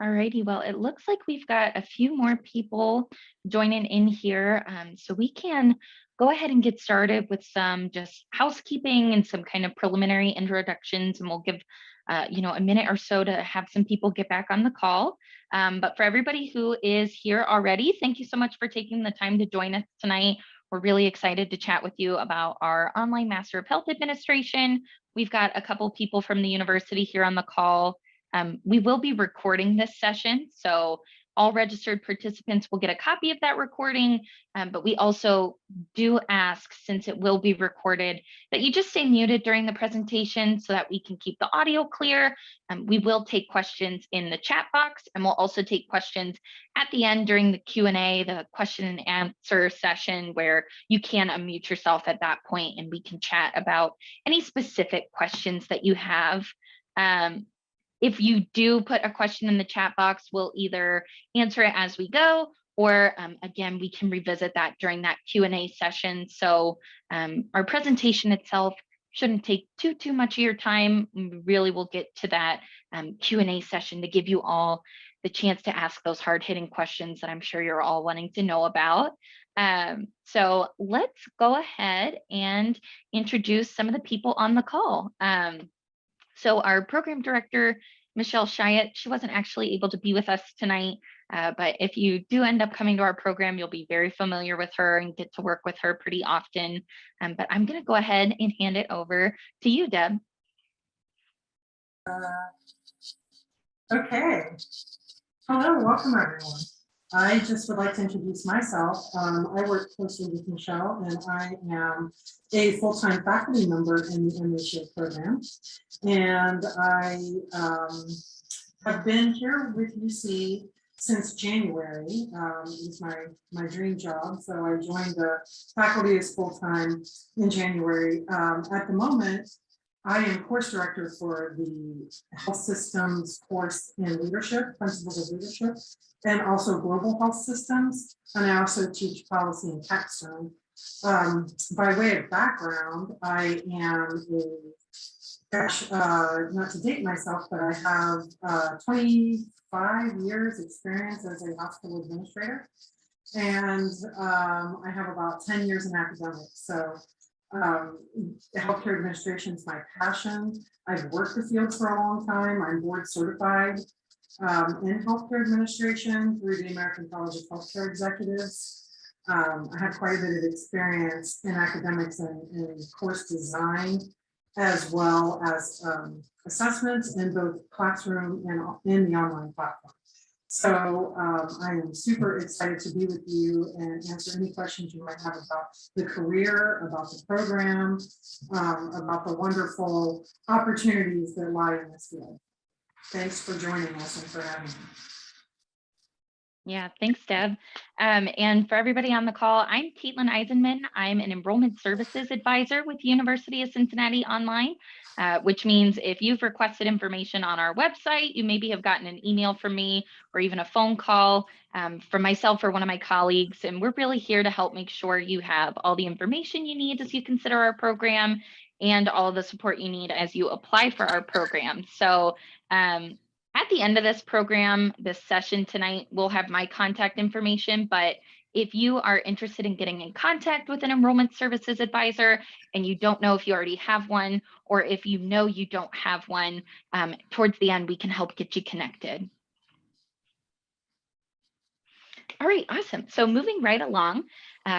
Alrighty, well, it looks like we've got a few more people joining in here. So we can go ahead and get started with some just housekeeping and some kind of preliminary introductions, and we'll give a minute or so to have some people get back on the call. But for everybody who is here already, thank you so much for taking the time to join us tonight. We're really excited to chat with you about our online Master of Health Administration. We've got a couple people from the university here on the call. We will be recording this session, so all registered participants will get a copy of that recording, but we also do ask, since it will be recorded, that you just stay muted during the presentation so that we can keep the audio clear. We will take questions in the chat box, and we'll also take questions at the end during the Q&A, the question and answer session, where you can unmute yourself at that point and we can chat about any specific questions that you have. If you do put a question in the chat box, we'll either answer it as we go, or again, we can revisit that during that Q&A session. So our presentation itself shouldn't take too much of your time. We really will get to that Q&A session to give you all the chance to ask those hard-hitting questions that I'm sure you're all wanting to know about. So let's go ahead and introduce some of the people on the call. So our program director, Michelle Chiat, she wasn't actually able to be with us tonight, but if you do end up coming to our program, you'll be very familiar with her and get to work with her pretty often. But I'm going to go ahead and hand it over to you, Deb. Okay. Hello, welcome everyone. I just would like to introduce myself. I work closely with Michelle, and I am a full-time faculty member in the MHA program. And I have been here with UC since January. It was my dream job, so I joined the faculty as full-time in January. At the moment, I am course director for the health systems course in leadership, principles of leadership, and also global health systems. And I also teach policy and capstone. By way of background, I am not to date myself, but I have 25 years experience as a hospital administrator. And I have about 10 years in academics. So healthcare administration is my passion. I've worked the field for a long time. I'm board certified in healthcare administration through the American College of Healthcare Executives. I have quite a bit of experience in academics and course design, as well as assessments in both classroom and in the online platform. So I am super excited to be with you and answer any questions you might have about the career, about the program, about the wonderful opportunities that lie in this field. Thanks for joining us and for having me. Yeah, thanks, Deb. And for everybody on the call, I'm Caitlin Eisenman. I'm an enrollment services advisor with the University of Cincinnati Online, which means if you've requested information on our website, you maybe have gotten an email from me or even a phone call from myself or one of my colleagues. And we're really here to help make sure you have all the information you need as you consider our program and all of the support you need as you apply for our program. So at the end of this program, this session tonight, we'll have my contact information, but if you are interested in getting in contact with an enrollment services advisor and you don't know if you already have one, or if you know you don't have one, towards the end, we can help get you connected. All right, awesome. So moving right along,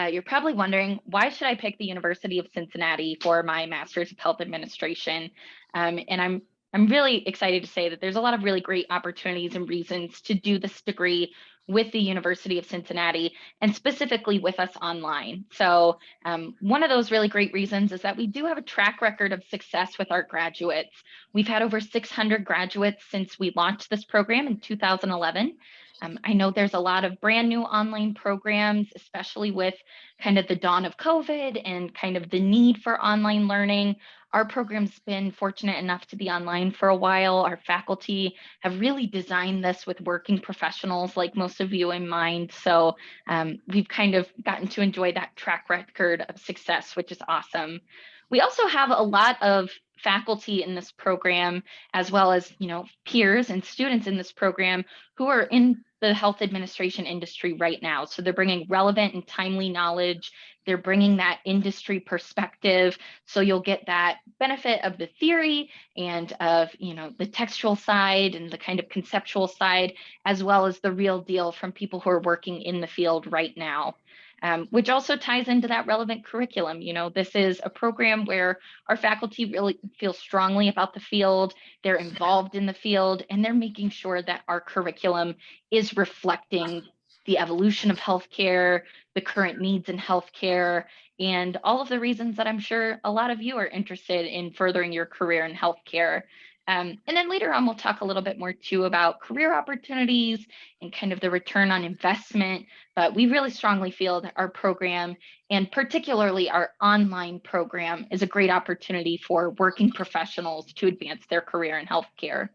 you're probably wondering, why should I pick the University of Cincinnati for my Master's of Health Administration? And I'm really excited to say that there's a lot of really great opportunities and reasons to do this degree with the University of Cincinnati, and specifically with us online. So one of those really great reasons is that we do have a track record of success with our graduates. We've had over 600 graduates since we launched this program in 2011. I know there's a lot of brand new online programs, especially with kind of the dawn of COVID and kind of the need for online learning. Our program's been fortunate enough to be online for a while. Our faculty have really designed this with working professionals like most of you in mind. So we've kind of gotten to enjoy that track record of success, which is awesome. We also have a lot of faculty in this program, as well as, peers and students in this program who are in the health administration industry right now. So they're bringing relevant and timely knowledge. They're bringing that industry perspective. So you'll get that benefit of the theory and of, the textual side and the kind of conceptual side, as well as the real deal from people who are working in the field right now. Which also ties into that relevant curriculum. This is a program where our faculty really feel strongly about the field, they're involved in the field, and they're making sure that our curriculum is reflecting the evolution of healthcare, the current needs in healthcare, and all of the reasons that I'm sure a lot of you are interested in furthering your career in healthcare. And then later on, we'll talk a little bit more too about career opportunities and kind of the return on investment. But we really strongly feel that our program, and particularly our online program, is a great opportunity for working professionals to advance their career in healthcare.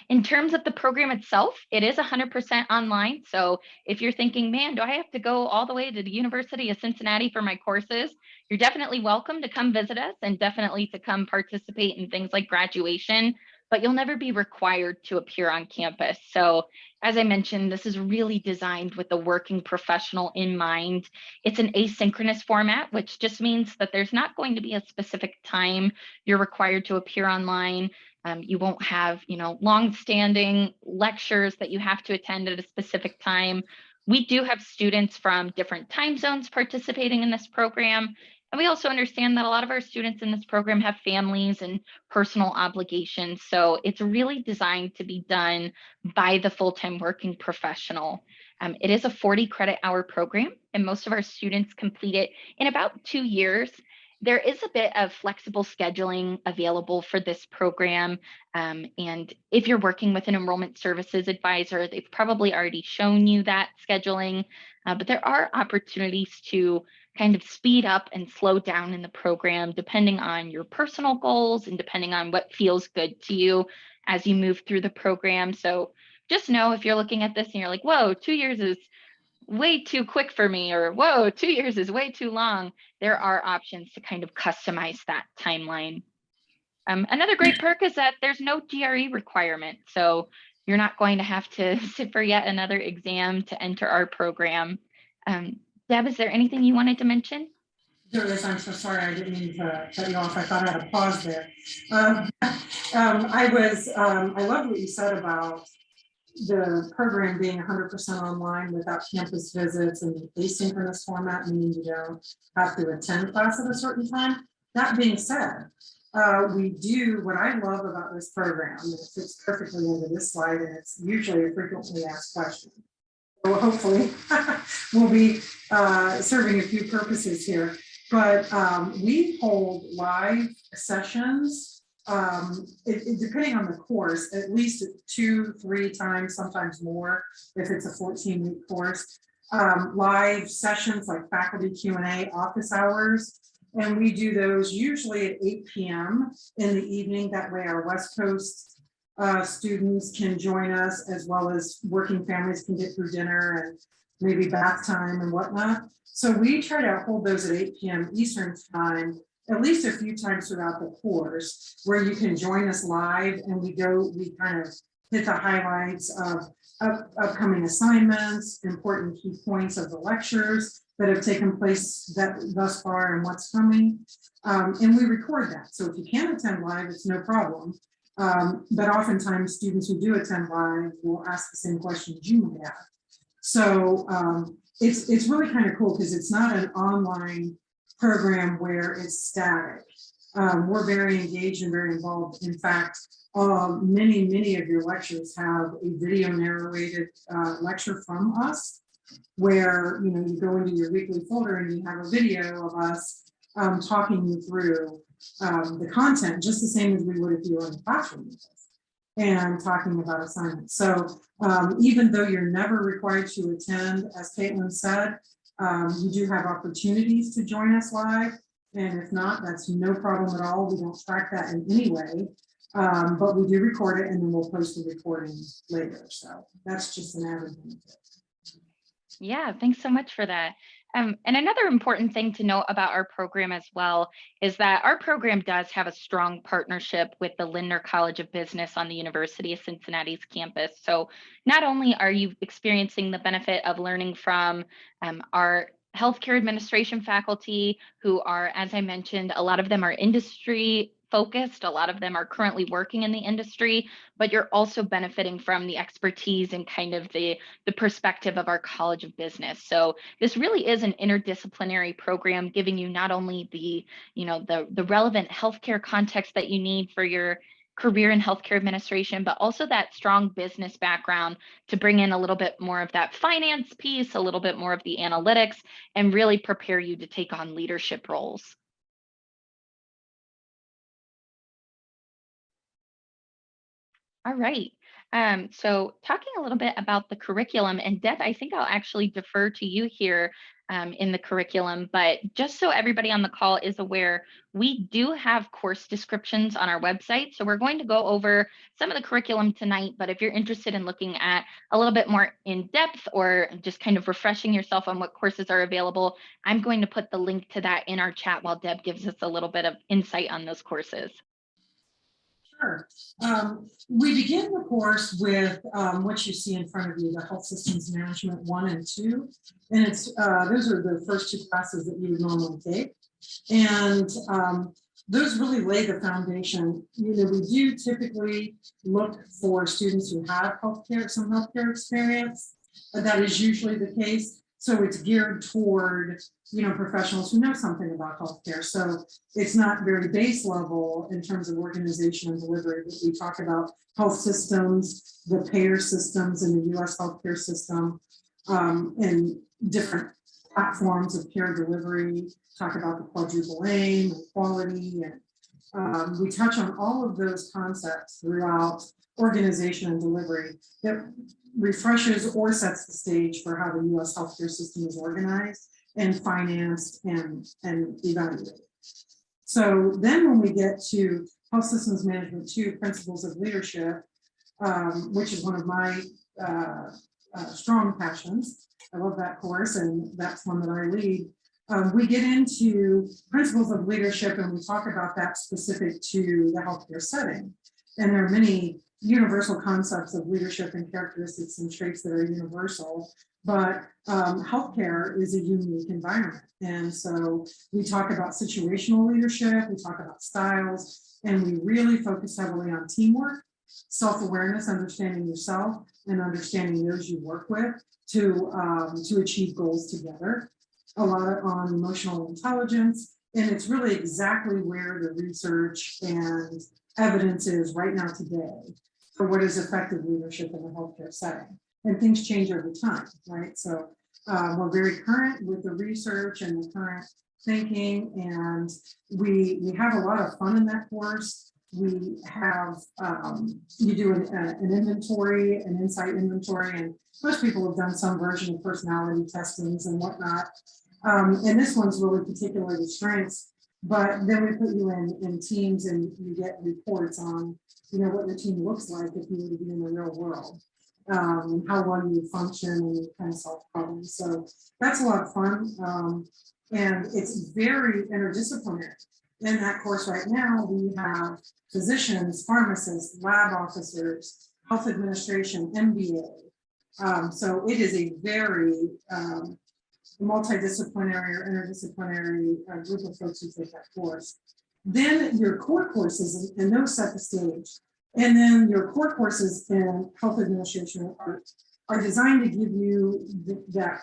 In terms of the program itself, it is 100% online. So if you're thinking, man, do I have to go all the way to the University of Cincinnati for my courses? You're definitely welcome to come visit us and definitely to come participate in things like graduation, but you'll never be required to appear on campus. So as I mentioned, this is really designed with the working professional in mind. It's an asynchronous format, which just means that there's not going to be a specific time you're required to appear online. You won't have, long-standing lectures that you have to attend at a specific time. We do have students from different time zones participating in this program. And we also understand that a lot of our students in this program have families and personal obligations. So it's really designed to be done by the full-time working professional. It is a 40 credit hour program, and most of our students complete it in about 2 years. There is a bit of flexible scheduling available for this program. And if you're working with an enrollment services advisor, they've probably already shown you that scheduling, but there are opportunities to kind of speed up and slow down in the program, depending on your personal goals and depending on what feels good to you as you move through the program. So just know if you're looking at this and you're like, whoa, 2 years is way too quick for me, or whoa, 2 years is way too long, there are options to kind of customize that timeline. Another great perk is that there's no GRE requirement. So you're not going to have to sit for yet another exam to enter our program. Deb, is there anything you wanted to mention? There is. I'm so sorry. I didn't mean to cut you off. I thought I had a pause there. I love what you said about the program being 100% online without campus visits and asynchronous format, meaning you don't have to attend class at a certain time. That being said, we do, what I love about this program, and it fits perfectly into this slide, and it's usually a frequently asked question. So hopefully we'll be serving a few purposes here, but we hold live sessions depending on the course, at least 2-3 times, sometimes more if it's a 14-week course. Live sessions like faculty Q&A, office hours, and we do those usually at 8 p.m. in the evening. That way our West Coast students can join us, as well as working families can get through dinner and maybe bath time and whatnot. So we try to hold those at 8 p.m. Eastern time, at least a few times throughout the course, where you can join us live and we kind of hit the highlights of upcoming assignments, important key points of the lectures that have taken place thus far and what's coming. And we record that. So if you can't attend live, it's no problem. But oftentimes students who do attend live will ask the same questions you may have. So it's really kind of cool because it's not an online program where it's static. We're very engaged and very involved. In fact, many of your lectures have a video narrated lecture from us, where you go into your weekly folder and you have a video of us talking you through the content, just the same as we would if you were in the classroom with us. and talking about assignments. So even though you're never required to attend, as Caitlin said, you do have opportunities to join us live. And if not, that's no problem at all. We don't track that in any way. But we do record it and then we'll post the recording later. So that's just an added benefit. Yeah, thanks so much for that. And another important thing to note about our program as well is that our program does have a strong partnership with the Lindner College of Business on the University of Cincinnati's campus. So not only are you experiencing the benefit of learning from our healthcare administration faculty, who are, as I mentioned, a lot of them are industry focused, a lot of them are currently working in the industry, but you're also benefiting from the expertise and kind of the perspective of our College of Business. So this really is an interdisciplinary program, giving you not only the, the relevant healthcare context that you need for your career in healthcare administration, but also that strong business background to bring in a little bit more of that finance piece, a little bit more of the analytics, and really prepare you to take on leadership roles. All right. So talking a little bit about the curriculum, and Deb, I think I'll actually defer to you here in the curriculum, but just so everybody on the call is aware, we do have course descriptions on our website. So we're going to go over some of the curriculum tonight, but if you're interested in looking at a little bit more in depth or just kind of refreshing yourself on what courses are available, I'm going to put the link to that in our chat while Deb gives us a little bit of insight on those courses. Sure. We begin the course with what you see in front of you, the Health Systems Management 1 and 2. And it's those are the first two classes that you would normally take. And those really lay the foundation. We do typically look for students who have some healthcare experience. That is usually the case. So it's geared toward, professionals who know something about healthcare. So it's not very base level in terms of organization and delivery, but we talk about health systems, the payer systems in the US healthcare system, and different platforms of care delivery, talk about the quadruple aim and quality. And we touch on all of those concepts throughout organization and delivery that refreshes or sets the stage for how the US healthcare system is organized and financed and evaluated. So then when we get to Health Systems Management 2, Principles of Leadership, which is one of my strong passions. I love that course, and that's one that I lead. We get into principles of leadership, and we talk about that specific to the healthcare setting. And there are many universal concepts of leadership and characteristics and traits that are universal, but healthcare is a unique environment. And so we talk about situational leadership, we talk about styles, and we really focus heavily on teamwork, self-awareness, understanding yourself, and understanding those you work with to achieve goals together. A lot on emotional intelligence, and it's really exactly where the research and evidence is right now today for what is effective leadership in the healthcare setting. And things change over time, right? So we're very current with the research and the current thinking, and we have a lot of fun in that course. We have, you do an inventory, an insight inventory, and most people have done some version of personality testings and whatnot. And this one's really particular to strengths, but then we put you in teams and you get reports on, what your team looks like if you were to be in the real world, how well you function and kind of solve problems. So that's a lot of fun. And it's very interdisciplinary. In that course right now, we have physicians, pharmacists, lab officers, health administration, MBA. So it is a very multidisciplinary or interdisciplinary group of folks who take that course. Then your core courses, and those set the stage. And then your core courses in health administration are designed to give you that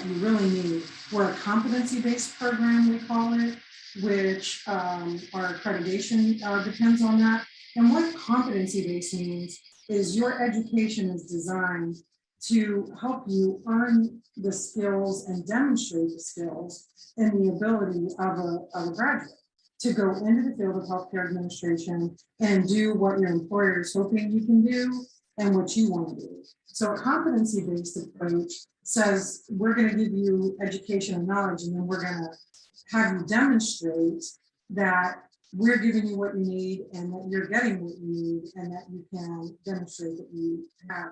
you really need. We're a competency-based program, we call it, which our accreditation depends on that. And what competency-based means is your education is designed to help you earn the skills and demonstrate the skills and the ability of a graduate. to go into the field of healthcare administration and do what your employer is hoping you can do and what you want to do. So a competency-based approach says we're going to give you education and knowledge, and then we're going to have you demonstrate that we're giving you what you need and that you're getting what you need, and that you can demonstrate that you have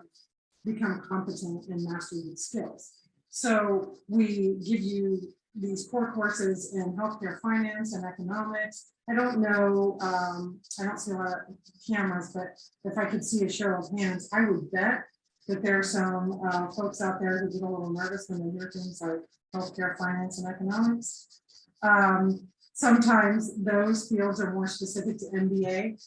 become competent and master these skills. So we give you these core courses in healthcare finance and economics. I don't know, I don't see a lot of cameras, but if I could see a show of hands, I would bet that there are some folks out there who get a little nervous when they hear things like healthcare finance and economics. Sometimes those fields are more specific to MBA.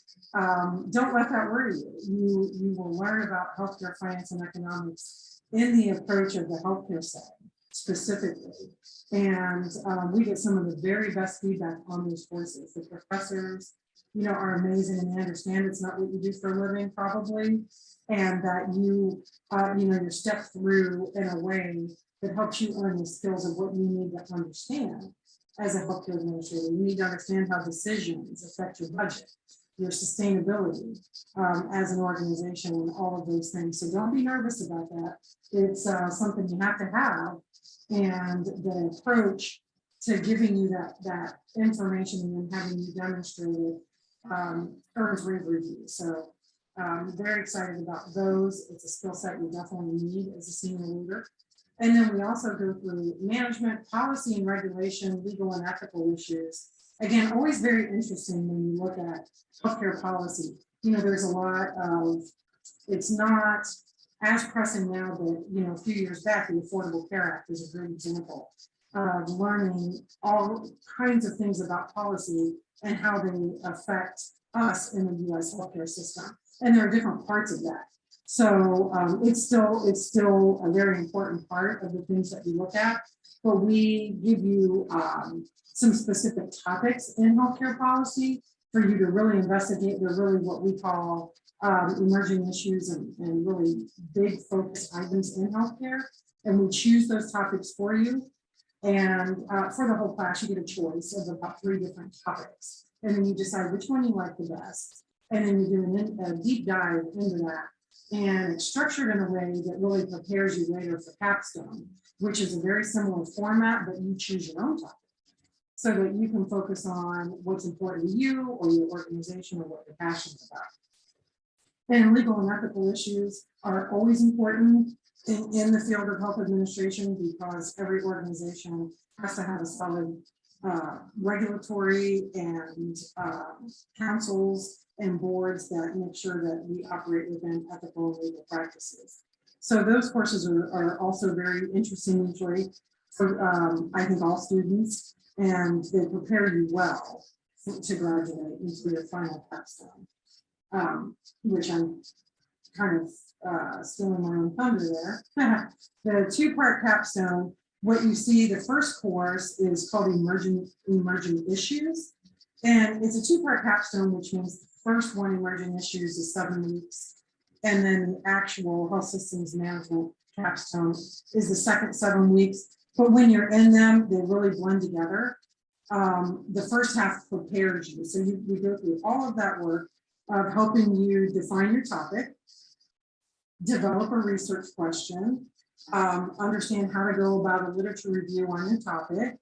Don't let that worry you. You will learn about healthcare finance and economics in the approach of the healthcare setting specifically. And we get some of the very best feedback on those courses. The professors, are amazing, and they understand it's not what you do for a living probably, and that you step through in a way that helps you earn the skills of what you need to understand. As a healthcare administrator, you need to understand how decisions affect your budget, your sustainability as an organization, and all of those things. So don't be nervous about that. It's something you have to have, and the approach to giving you that information and then having you demonstrate it earns rave reviews. So very excited about those. It's a skill set you definitely need as a senior leader. And then we also go through management, policy and regulation, legal and ethical issues. Again, always very interesting when you look at healthcare policy. There's a lot of, it's not as pressing now, but a few years back, the Affordable Care Act is a great example of learning all kinds of things about policy and how they affect us in the US healthcare system. And there are different parts of that. So it's still a very important part of the things that we look at, but we give you some specific topics in healthcare policy for you to really investigate. They're really what we call emerging issues and really big focus items in healthcare. And we choose those topics for you. And for the whole class, you get a choice of about 3 different topics. And then you decide which one you like the best. And then you do a deep dive into that. And it's structured in a way that really prepares you later for capstone, which is a very similar format, but you choose your own topic so that you can focus on what's important to you or your organization or what you're passionate about. And legal and ethical issues are always important in the field of health administration, because every organization has to have a solid regulatory and councils and boards that make sure that we operate within ethical and legal practices. So those courses are also very interesting usually for I think all students, and they prepare you well to graduate into your final capstone, which I'm kind of stealing my own thunder there. The 2-part capstone, what you see, the first course is called emerging issues, and it's a 2-part capstone, which means the first one, emerging issues, is 7 weeks, and then the actual health systems management capstone is the second 7 weeks. But when you're in them, they really blend together. The first half prepares you, so we go through all of that work of helping you define your topic, develop a research question, understand how to go about a literature review on your topic.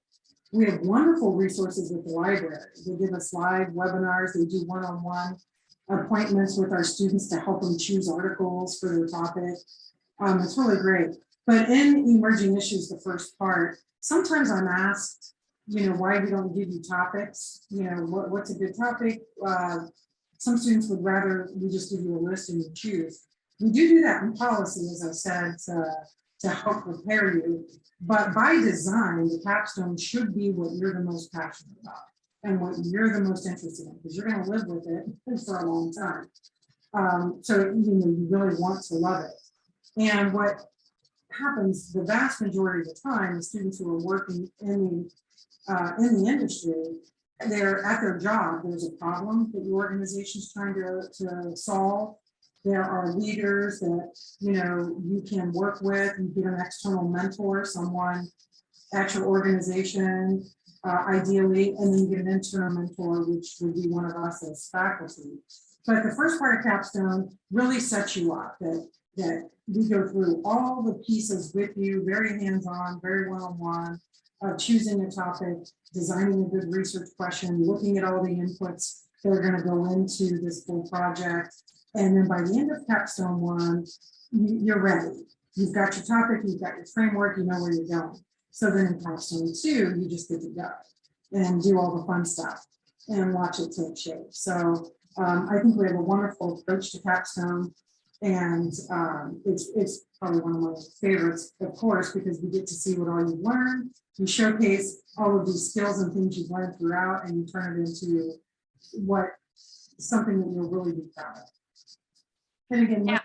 We have wonderful resources with the library. They give us live webinars. They do one-on-one appointments with our students to help them choose articles for their topic. It's really great. But in emerging issues, the first part, sometimes I'm asked, why we don't give you topics, what's a good topic? Some students would rather we just give you a list and you choose. We do that in policy, as I said, to help prepare you. But by design, the capstone should be what you're the most passionate about and what you're the most interested in, because you're going to live with it for a long time. So you really want to love it. And what happens the vast majority of the time, the students who are working in the industry, they're at their job. There's a problem that your organization is trying to solve. There are leaders that you can work with. You get an external mentor, someone at your organization, ideally, and then you get an interim mentor, which would be one of us as faculty. But the first part of capstone really sets you up that we go through all the pieces with you, very hands-on, very one-on-one, choosing a topic, designing a good research question, looking at all the inputs that are going to go into this full project. And then by the end of capstone 1, you're ready. You've got your topic, you've got your framework, you know where you're going. So then in capstone 2, you just get to go and do all the fun stuff and watch it take shape. So I think we have a wonderful approach to capstone, and it's probably one of my favorites, of course, because we get to see what all you've learned. You showcase all of these skills and things you've learned throughout, and you turn it into something that you'll really be proud of. And again, Yeah.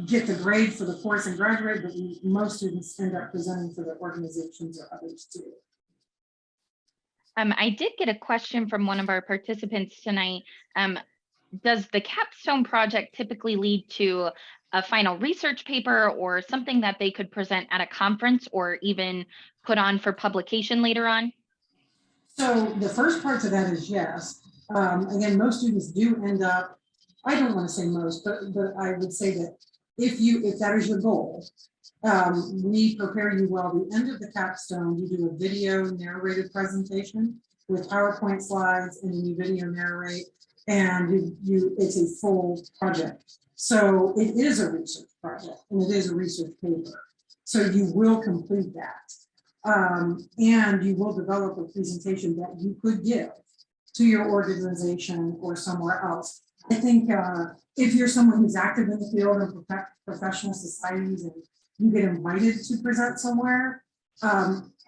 get the grade for the course and graduate, but most students end up presenting for the organizations or others too. I did get a question from one of our participants tonight. Does the capstone project typically lead to a final research paper or something that they could present at a conference or even put on for publication later on? So the first part to that is yes. Again, most students do end up, I don't want to say most, but I would say that if that is your goal, we prepare you well. The end of the capstone, you do a video narrated presentation with PowerPoint slides, and then you video narrate, and it's a full project. So it is a research project, and it is a research paper. So you will complete that. And you will develop a presentation that you could give to your organization or somewhere else. I think if you're someone who's active in the field and professional societies and you get invited to present somewhere,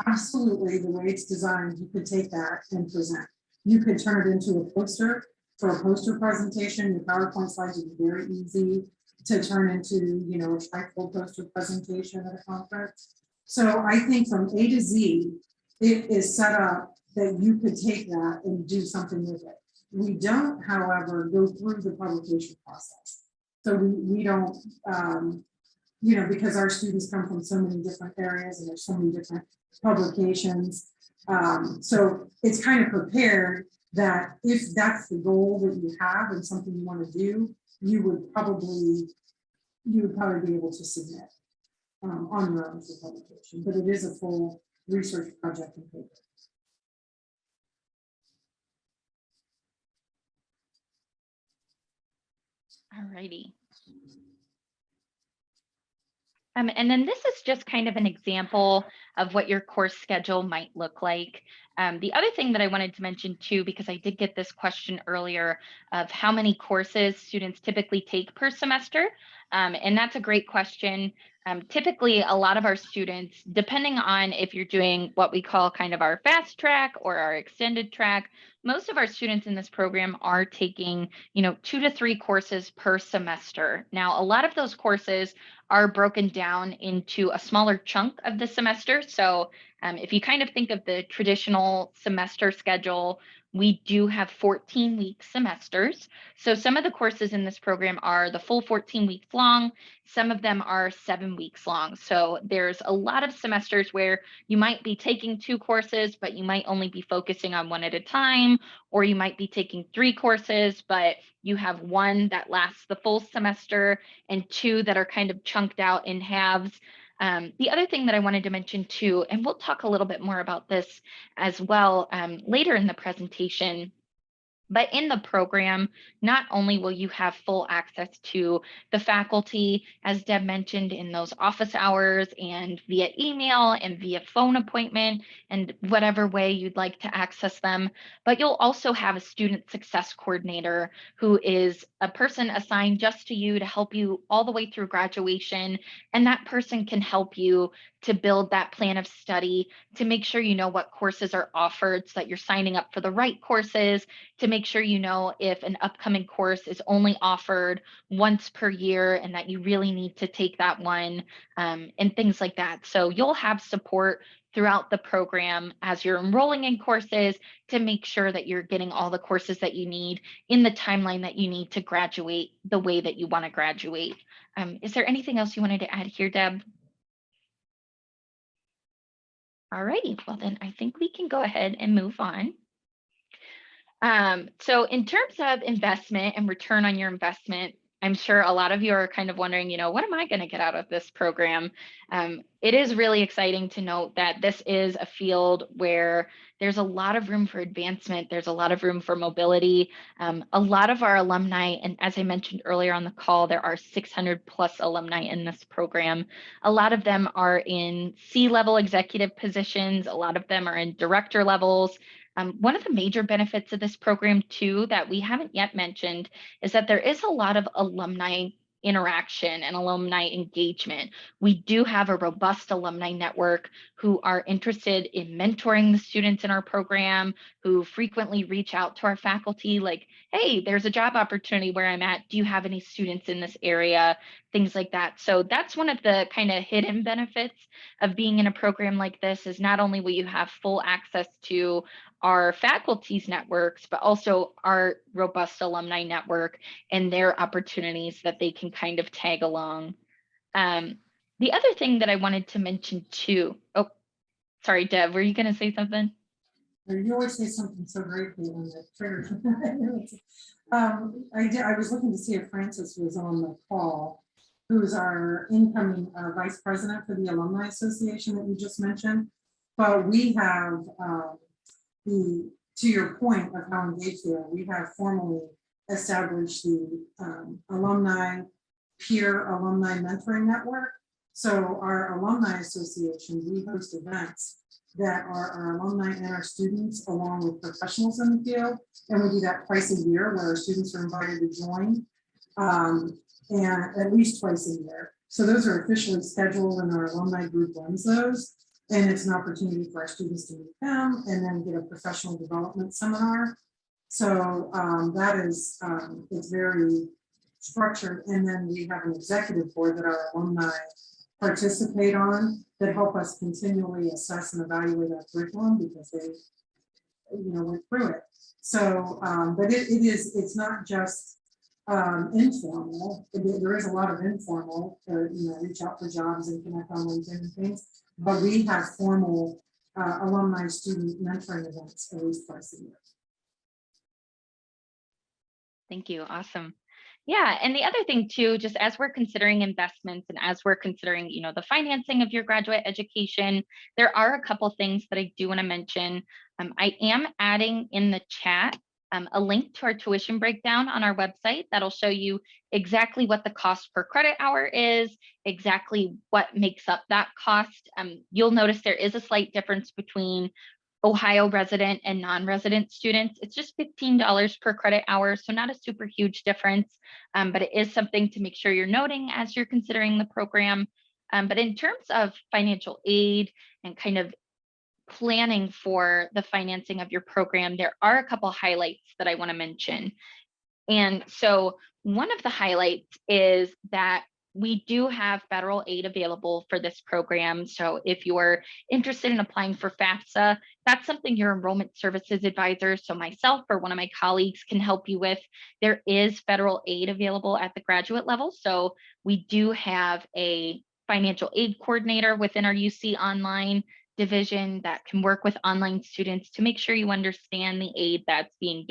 absolutely, the way it's designed, you could take that and present. You could turn it into a poster for a poster presentation. Your PowerPoint slides would be very easy to turn into, a trifold poster presentation at a conference. So I think from A to Z, it is set up that you could take that and do something with it. We don't, however, go through the publication process. So we don't, because our students come from so many different areas and there's so many different publications. So it's kind of prepared that if that's the goal that you have and something you want to do, you would probably be able to submit on your own for publication, but it is a full research project and paper. All righty. And then this is just kind of an example of what your course schedule might look like. The other thing that I wanted to mention too, because I did get this question earlier of how many courses students typically take per semester. And that's a great question. Typically, a lot of our students, depending on if you're doing what we call kind of our fast track or our extended track, most of our students in this program are taking, 2 to 3 courses per semester. Now, a lot of those courses are broken down into a smaller chunk of the semester. So if you kind of think of the traditional semester schedule, we do have 14-week semesters. So some of the courses in this program are the full 14 weeks long. Some of them are 7 weeks long. So there's a lot of semesters where you might be taking 2 courses, but you might only be focusing on one at a time, or you might be taking 3 courses, but you have 1 that lasts the full semester and 2 that are kind of chunked out in halves. The other thing that I wanted to mention too, and we'll talk a little bit more about this as well later in the presentation, but in the program, not only will you have full access to the faculty, as Deb mentioned, in those office hours and via email and via phone appointment and whatever way you'd like to access them, but you'll also have a student success coordinator who is a person assigned just to you to help you all the way through graduation. And that person can help you to build that plan of study, to make sure you know what courses are offered so that you're signing up for the right courses, to make sure you know if an upcoming course is only offered once per year and that you really need to take that one, and things like that. So you'll have support throughout the program as you're enrolling in courses to make sure that you're getting all the courses that you need in the timeline that you need to graduate the way that you want to graduate. Is there anything else you wanted to add here, Deb? Alrighty, well then I think we can go ahead and move on. So in terms of investment and return on your investment, I'm sure a lot of you are kind of wondering, what am I going to get out of this program? It is really exciting to note that this is a field where there's a lot of room for advancement. There's a lot of room for mobility. A lot of our alumni, and as I mentioned earlier on the call, there are 600 plus alumni in this program. A lot of them are in C-level executive positions. A lot of them are in director levels. One of the major benefits of this program, too, that we haven't yet mentioned is that there is a lot of alumni interaction and alumni engagement. We do have a robust alumni network who are interested in mentoring the students in our program, who frequently reach out to our faculty like, hey, there's a job opportunity where I'm at. Do you have any students in this area? Things like that. So that's one of the kind of hidden benefits of being in a program like this is not only will you have full access to our faculty's networks, but also our robust alumni network and their opportunities that they can kind of tag along. Um, the other thing that I wanted to mention too, oh, sorry, Deb, were you going to say something? You always say something so great, Caitlin, that triggers. I was looking to see if Francis was on the call, who's our incoming vice president for the Alumni Association that you just mentioned. But we have to your point of how engaged they are, we have formally established the peer alumni mentoring network. So our alumni association, we host events that are our alumni and our students, along with professionals in the field. And we do that twice a year where our students are invited to join, and at least twice a year. So those are officially scheduled and our alumni group runs those. And it's an opportunity for our students to meet them and then get a professional development seminar. So that is, it's very structured. And then we have an executive board that our alumni participate on that help us continually assess and evaluate our curriculum because they, went through it. So, but it's not just informal. There is a lot of informal, reach out for jobs and connect on LinkedIn and things, but we have formal alumni student mentoring events at least twice a year. Thank you. Awesome. Yeah, and the other thing too, just as we're considering investments and as we're considering, the financing of your graduate education, there are a couple things that I do want to mention. I am adding in the chat a link to our tuition breakdown on our website that'll show you exactly what the cost per credit hour is, exactly what makes up that cost. You'll notice there is a slight difference between Ohio resident and non-resident students. It's just $15 per credit hour, so not a super huge difference, but it is something to make sure you're noting as you're considering the program. But in terms of financial aid and kind of planning for the financing of your program, there are a couple highlights that I want to mention. And so one of the highlights is that we do have federal aid available for this program. So if you're interested in applying for FAFSA, that's something your enrollment services advisor, so myself or one of my colleagues, can help you with. There is federal aid available at the graduate level. So we do have a financial aid coordinator within our UC Online division that can work with online students to make sure you understand the aid that's being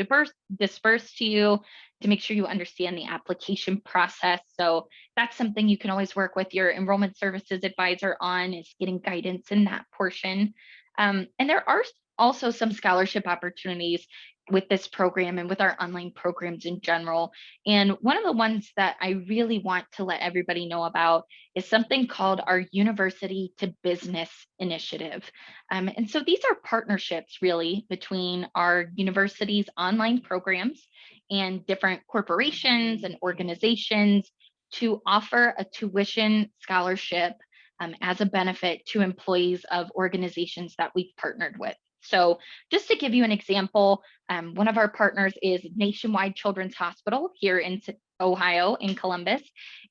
dispersed to you, to make sure you understand the application process. So that's something you can always work with your enrollment services advisor on, is getting guidance in that portion. And there are also some scholarship opportunities with this program and with our online programs in general. And one of the ones that I really want to let everybody know about is something called our University to Business Initiative. And so these are partnerships really between our university's online programs and different corporations and organizations to offer a tuition scholarship as a benefit to employees of organizations that we've partnered with. So just to give you an example, one of our partners is Nationwide Children's Hospital here in Ohio, in Columbus.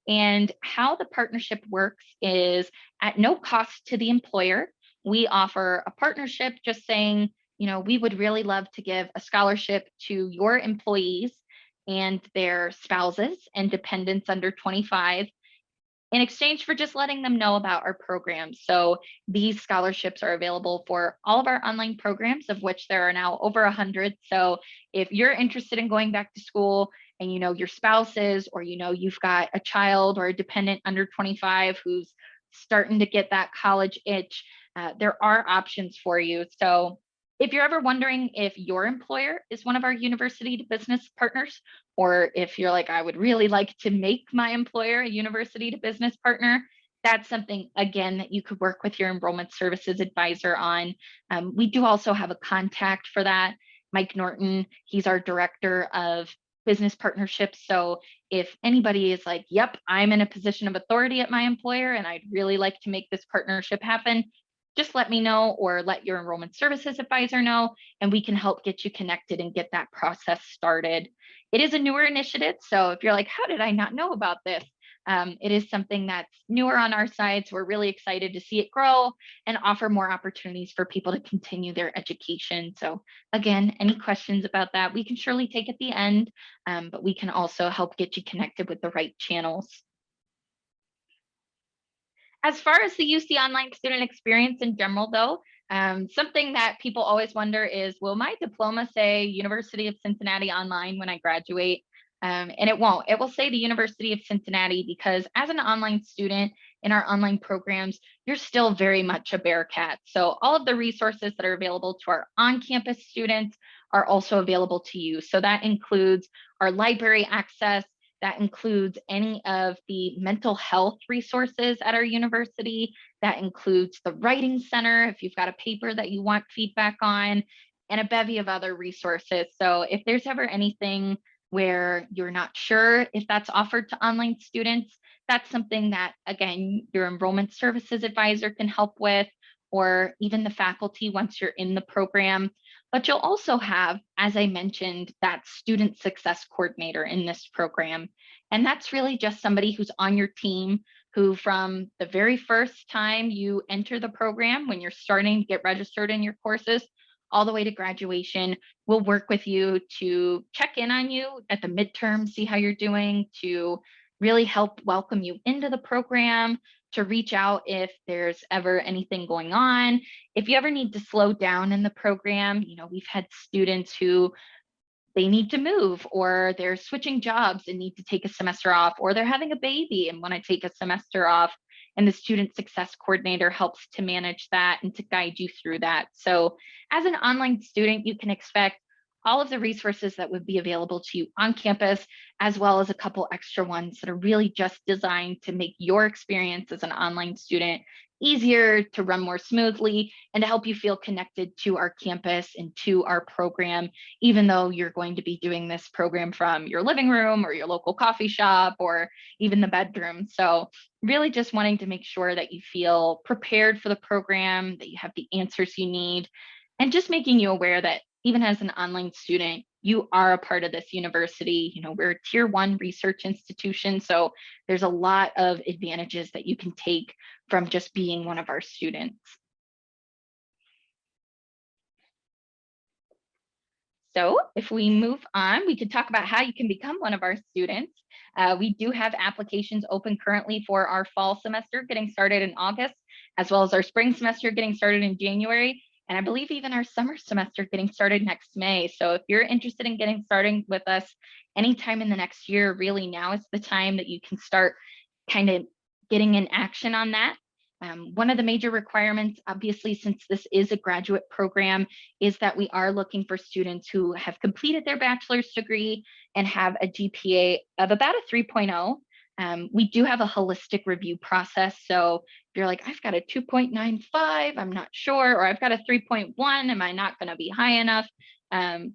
And how the partnership works is at no cost to the employer. We offer a partnership just saying, we would really love to give a scholarship to your employees and their spouses and dependents under 25 in exchange for just letting them know about our programs. So these scholarships are available for all of our online programs, of which there are now over 100. So if you're interested in going back to school and you know your spouse is, or you know you've got a child or a dependent under 25 who's starting to get that college itch, there are options for you. So if you're ever wondering if your employer is one of our university to business partners, or if you're like, I would really like to make my employer a university to business partner, that's something, again, that you could work with your enrollment services advisor on. We do also have a contact for that, Mike Norton. He's our director of business partnerships. So if anybody is like, yep, I'm in a position of authority at my employer and I'd really like to make this partnership happen, just let me know or let your enrollment services advisor know, and we can help get you connected and get that process started. It is a newer initiative. So if you're like, how did I not know about this? It is something that's newer on our side. So we're really excited to see it grow and offer more opportunities for people to continue their education. So again, any questions about that, we can surely take at the end, but we can also help get you connected with the right channels. As far as the UC online student experience in general, though, something that people always wonder is, will my diploma say University of Cincinnati online when I graduate? And it won't. It will say the University of Cincinnati because as an online student in our online programs, you're still very much a Bearcat. So all of the resources that are available to our on-campus students are also available to you. So that includes our library access, that includes any of the mental health resources at our university. That includes the writing center if you've got a paper that you want feedback on, and a bevy of other resources. So if there's ever anything where you're not sure if that's offered to online students, that's something that, again, your enrollment services advisor can help with, or even the faculty once you're in the program. But you'll also have, as I mentioned, that student success coordinator in this program. And that's really just somebody who's on your team who, from the very first time you enter the program, when you're starting to get registered in your courses, all the way to graduation, will work with you to check in on you at the midterm, see how you're doing, to really help welcome you into the program, to reach out if there's ever anything going on. If you ever need to slow down in the program, you know, we've had students who they need to move, or they're switching jobs and need to take a semester off, or they're having a baby and want to take a semester off. And the student success coordinator helps to manage that and to guide you through that. So as an online student, you can expect all of the resources that would be available to you on campus, as well as a couple extra ones that are really just designed to make your experience as an online student easier, to run more smoothly, and to help you feel connected to our campus and to our program, even though you're going to be doing this program from your living room or your local coffee shop or even the bedroom. So really just wanting to make sure that you feel prepared for the program, that you have the answers you need, and just making you aware that even as an online student, you are a part of this university. You know, we're a tier 1 research institution. So there's a lot of advantages that you can take from just being one of our students. So if we move on, we could talk about how you can become one of our students. We do have applications open currently for our fall semester getting started in August, as well as our spring semester getting started in January, and I believe even our summer semester getting started next May. So if you're interested in getting started with us anytime in the next year, really now is the time that you can start kind of getting in action on that. One of the major requirements, obviously, since this is a graduate program, is that we are looking for students who have completed their bachelor's degree and have a GPA of about a 3.0. We do have a holistic review process. So if you're like, I've got a 2.95, I'm not sure, or I've got a 3.1, am I not going to be high enough?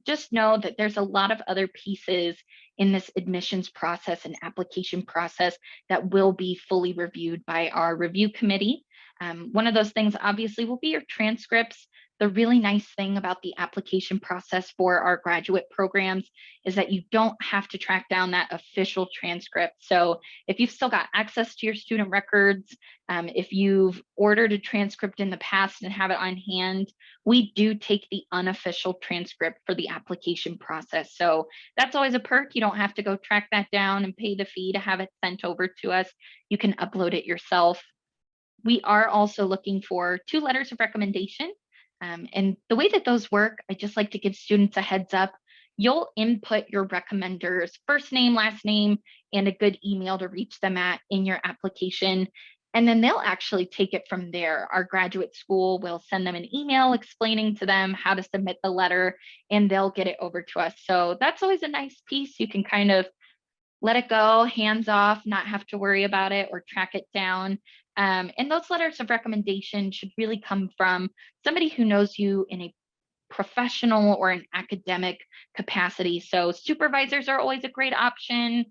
Just know that there's a lot of other pieces in this admissions process and application process that will be fully reviewed by our review committee. One of those things obviously will be your transcripts. The really nice thing about the application process for our graduate programs is that you don't have to track down that official transcript. So if you've still got access to your student records, if you've ordered a transcript in the past and have it on hand, we do take the unofficial transcript for the application process. So that's always a perk. You don't have to go track that down and pay the fee to have it sent over to us. You can upload it yourself. We are also looking for 2 letters of recommendation. And the way that those work, I just like to give students a heads up. You'll input your recommender's first name, last name, and a good email to reach them at in your application. And then they'll actually take it from there. Our graduate school will send them an email explaining to them how to submit the letter, and they'll get it over to us. So that's always a nice piece. You can kind of let it go, hands off, not have to worry about it or track it down. And those letters of recommendation should really come from somebody who knows you in a professional or an academic capacity. So supervisors are always a great option.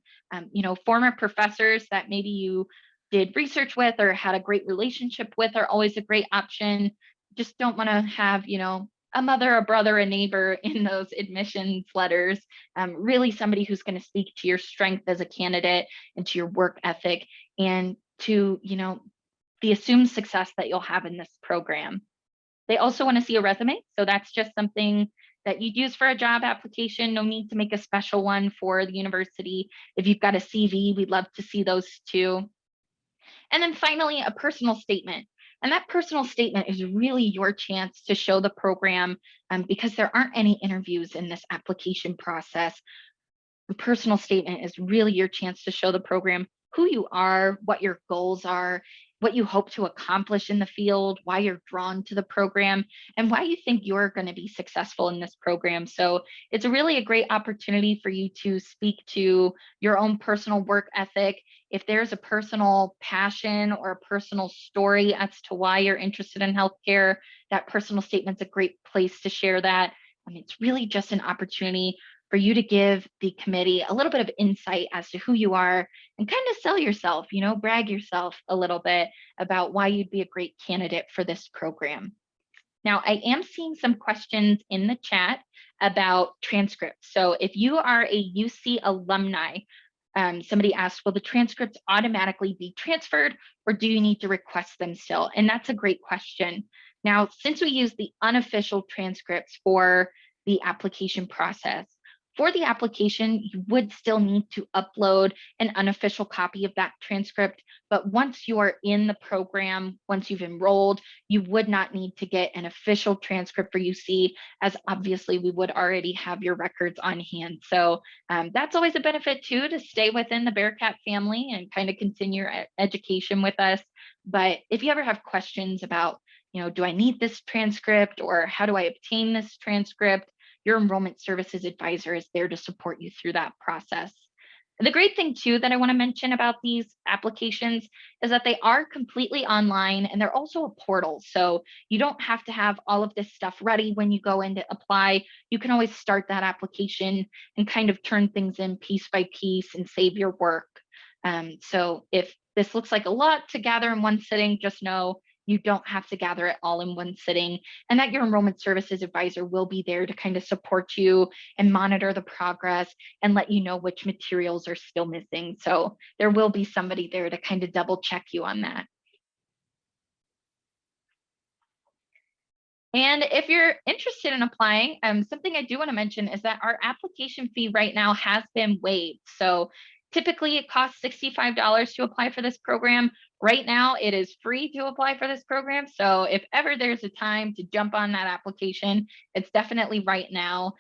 Former professors that maybe you did research with or had a great relationship with are always a great option. Just don't want to have, a mother, a brother, a neighbor in those admissions letters. Really somebody who's going to speak to your strength as a candidate and to your work ethic and to, the assumed success that you'll have in this program. They also want to see a resume. So that's just something that you'd use for a job application. No need to make a special one for the university. If you've got a CV, we'd love to see those too. And then finally, a personal statement. And that personal statement is really your chance to show the program because there aren't any interviews in this application process. The personal statement is really your chance to show the program who you are, what your goals are, what you hope to accomplish in the field, why you're drawn to the program, and why you think you're going to be successful in this program. So it's really a great opportunity for you to speak to your own personal work ethic. If there's a personal passion or a personal story as to why you're interested in healthcare, that personal statement's a great place to share that. It's really just an opportunity for you to give the committee a little bit of insight as to who you are and kind of sell yourself, brag yourself a little bit about why you'd be a great candidate for this program. Now, I am seeing some questions in the chat about transcripts. So if you are a UC alumni, somebody asked, will the transcripts automatically be transferred or do you need to request them still? And that's a great question. Now, since we use the unofficial transcripts for the application process, for the application, you would still need to upload an unofficial copy of that transcript. But once you are in the program, once you've enrolled, you would not need to get an official transcript for UC, as obviously we would already have your records on hand. So that's always a benefit too, to stay within the Bearcat family and kind of continue your education with us. But if you ever have questions about, do I need this transcript or how do I obtain this transcript? Your enrollment services advisor is there to support you through that process. And the great thing too that I want to mention about these applications is that they are completely online and they're also a portal. So you don't have to have all of this stuff ready when you go in to apply. You can always start that application and kind of turn things in piece by piece and save your work. So if this looks like a lot to gather in one sitting, just know you don't have to gather it all in one sitting, and that your enrollment services advisor will be there to kind of support you and monitor the progress and let you know which materials are still missing. So there will be somebody there to kind of double check you on that. And if you're interested in applying, something I do want to mention is that our application fee right now has been waived. So typically it costs $65 to apply for this program. Right now it is free to apply for this program. So if ever there's a time to jump on that application, it's definitely right now.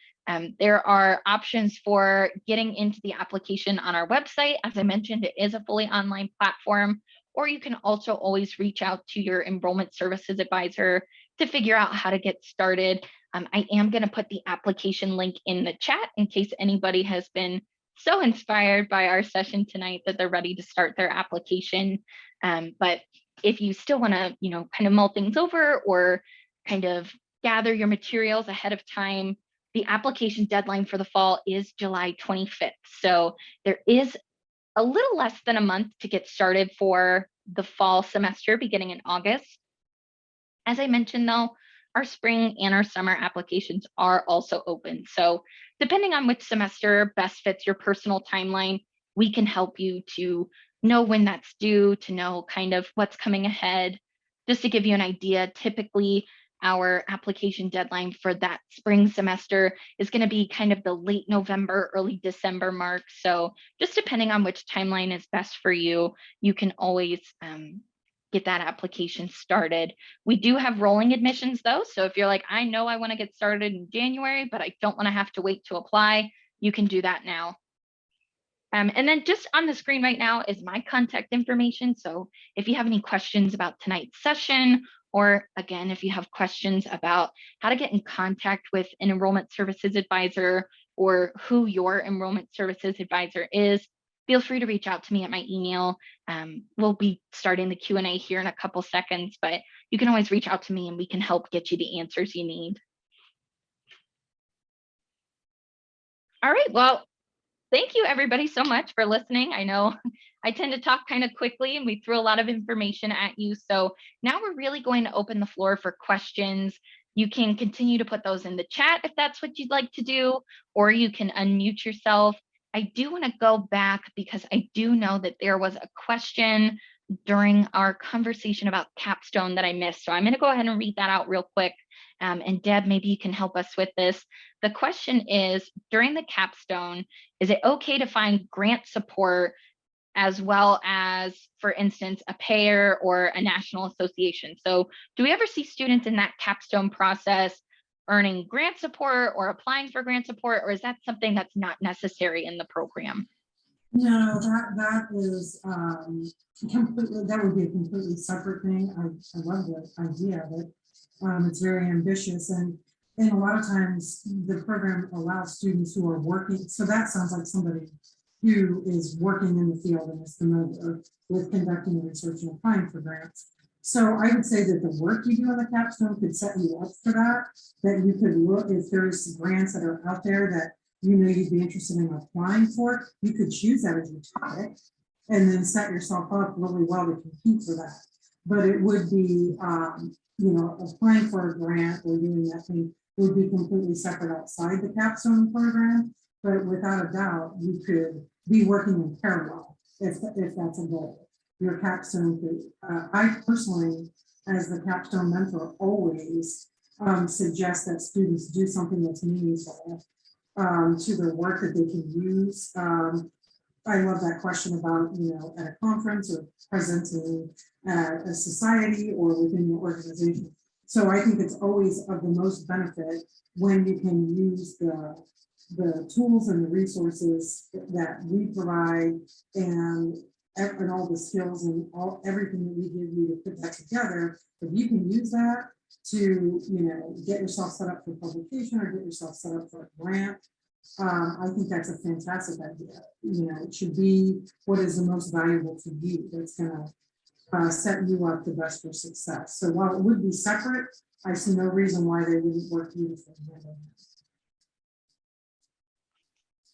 There are options for getting into the application on our website. As I mentioned, it is a fully online platform, or you can also always reach out to your enrollment services advisor to figure out how to get started. I am going to put the application link in the chat in case anybody has been so inspired by our session tonight that they're ready to start their application. But if you still want to, kind of mull things over or kind of gather your materials ahead of time, the application deadline for the fall is July 25th. So there is a little less than a month to get started for the fall semester beginning in August. As I mentioned, though, our spring and our summer applications are also open. So depending on which semester best fits your personal timeline, we can help you to know when that's due, to know kind of what's coming ahead. Just to give you an idea, typically our application deadline for that spring semester is going to be kind of the late November, early December mark. So just depending on which timeline is best for you, you can always get that application started. We do have rolling admissions though. So if you're like, I know I want to get started in January, but I don't want to have to wait to apply, you can do that now. And then just on the screen right now is my contact information. So if you have any questions about tonight's session, or again, if you have questions about how to get in contact with an enrollment services advisor or who your enrollment services advisor is, feel free to reach out to me at my email. We'll be starting the Q&A here in a couple seconds, but you can always reach out to me and we can help get you the answers you need. All right, well, thank you everybody so much for listening. I know I tend to talk kind of quickly and we threw a lot of information at you. So now we're really going to open the floor for questions. You can continue to put those in the chat if that's what you'd like to do, or you can unmute yourself. I do want to go back because I do know that there was a question during our conversation about capstone that I missed. So I'm going to go ahead and read that out real quick. And Deb, maybe you can help us with this. The question is, during the capstone, is it okay to find grant support as well as, for instance, a payer or a national association? So do we ever see students in that capstone process earning grant support or applying for grant support, or is that something that's not necessary in the program? No, that is completely, that would be a completely separate thing. I love the idea of it. It's very ambitious, and a lot of times the program allows students who are working. So that sounds like somebody who is working in the field and is familiar with conducting research and applying for grants. So I would say that the work you do on the capstone could set you up for that. That you could look if there's grants that are out there that you know you'd be interested in applying for. You could choose that as your topic, and then set yourself up really well to compete for that. But it would be you know, applying for a grant or doing that thing would be completely separate outside the capstone program. But without a doubt, you could be working in parallel if that's a goal. Your capstone could, I personally, as the capstone mentor, always suggest that students do something that's meaningful to their work that they can use. I love that question about, you know, at a conference or presenting at a society or within your organization. So I think it's always of the most benefit when you can use the tools and the resources that we provide and all the skills and everything that we give you to put that together. If you can use that to, you know, get yourself set up for publication or get yourself set up for a grant, I think that's a fantastic idea. You know, it should be what is the most valuable to you that's going to set you up the best for success. So while it would be separate, I see no reason why they wouldn't work beautifully.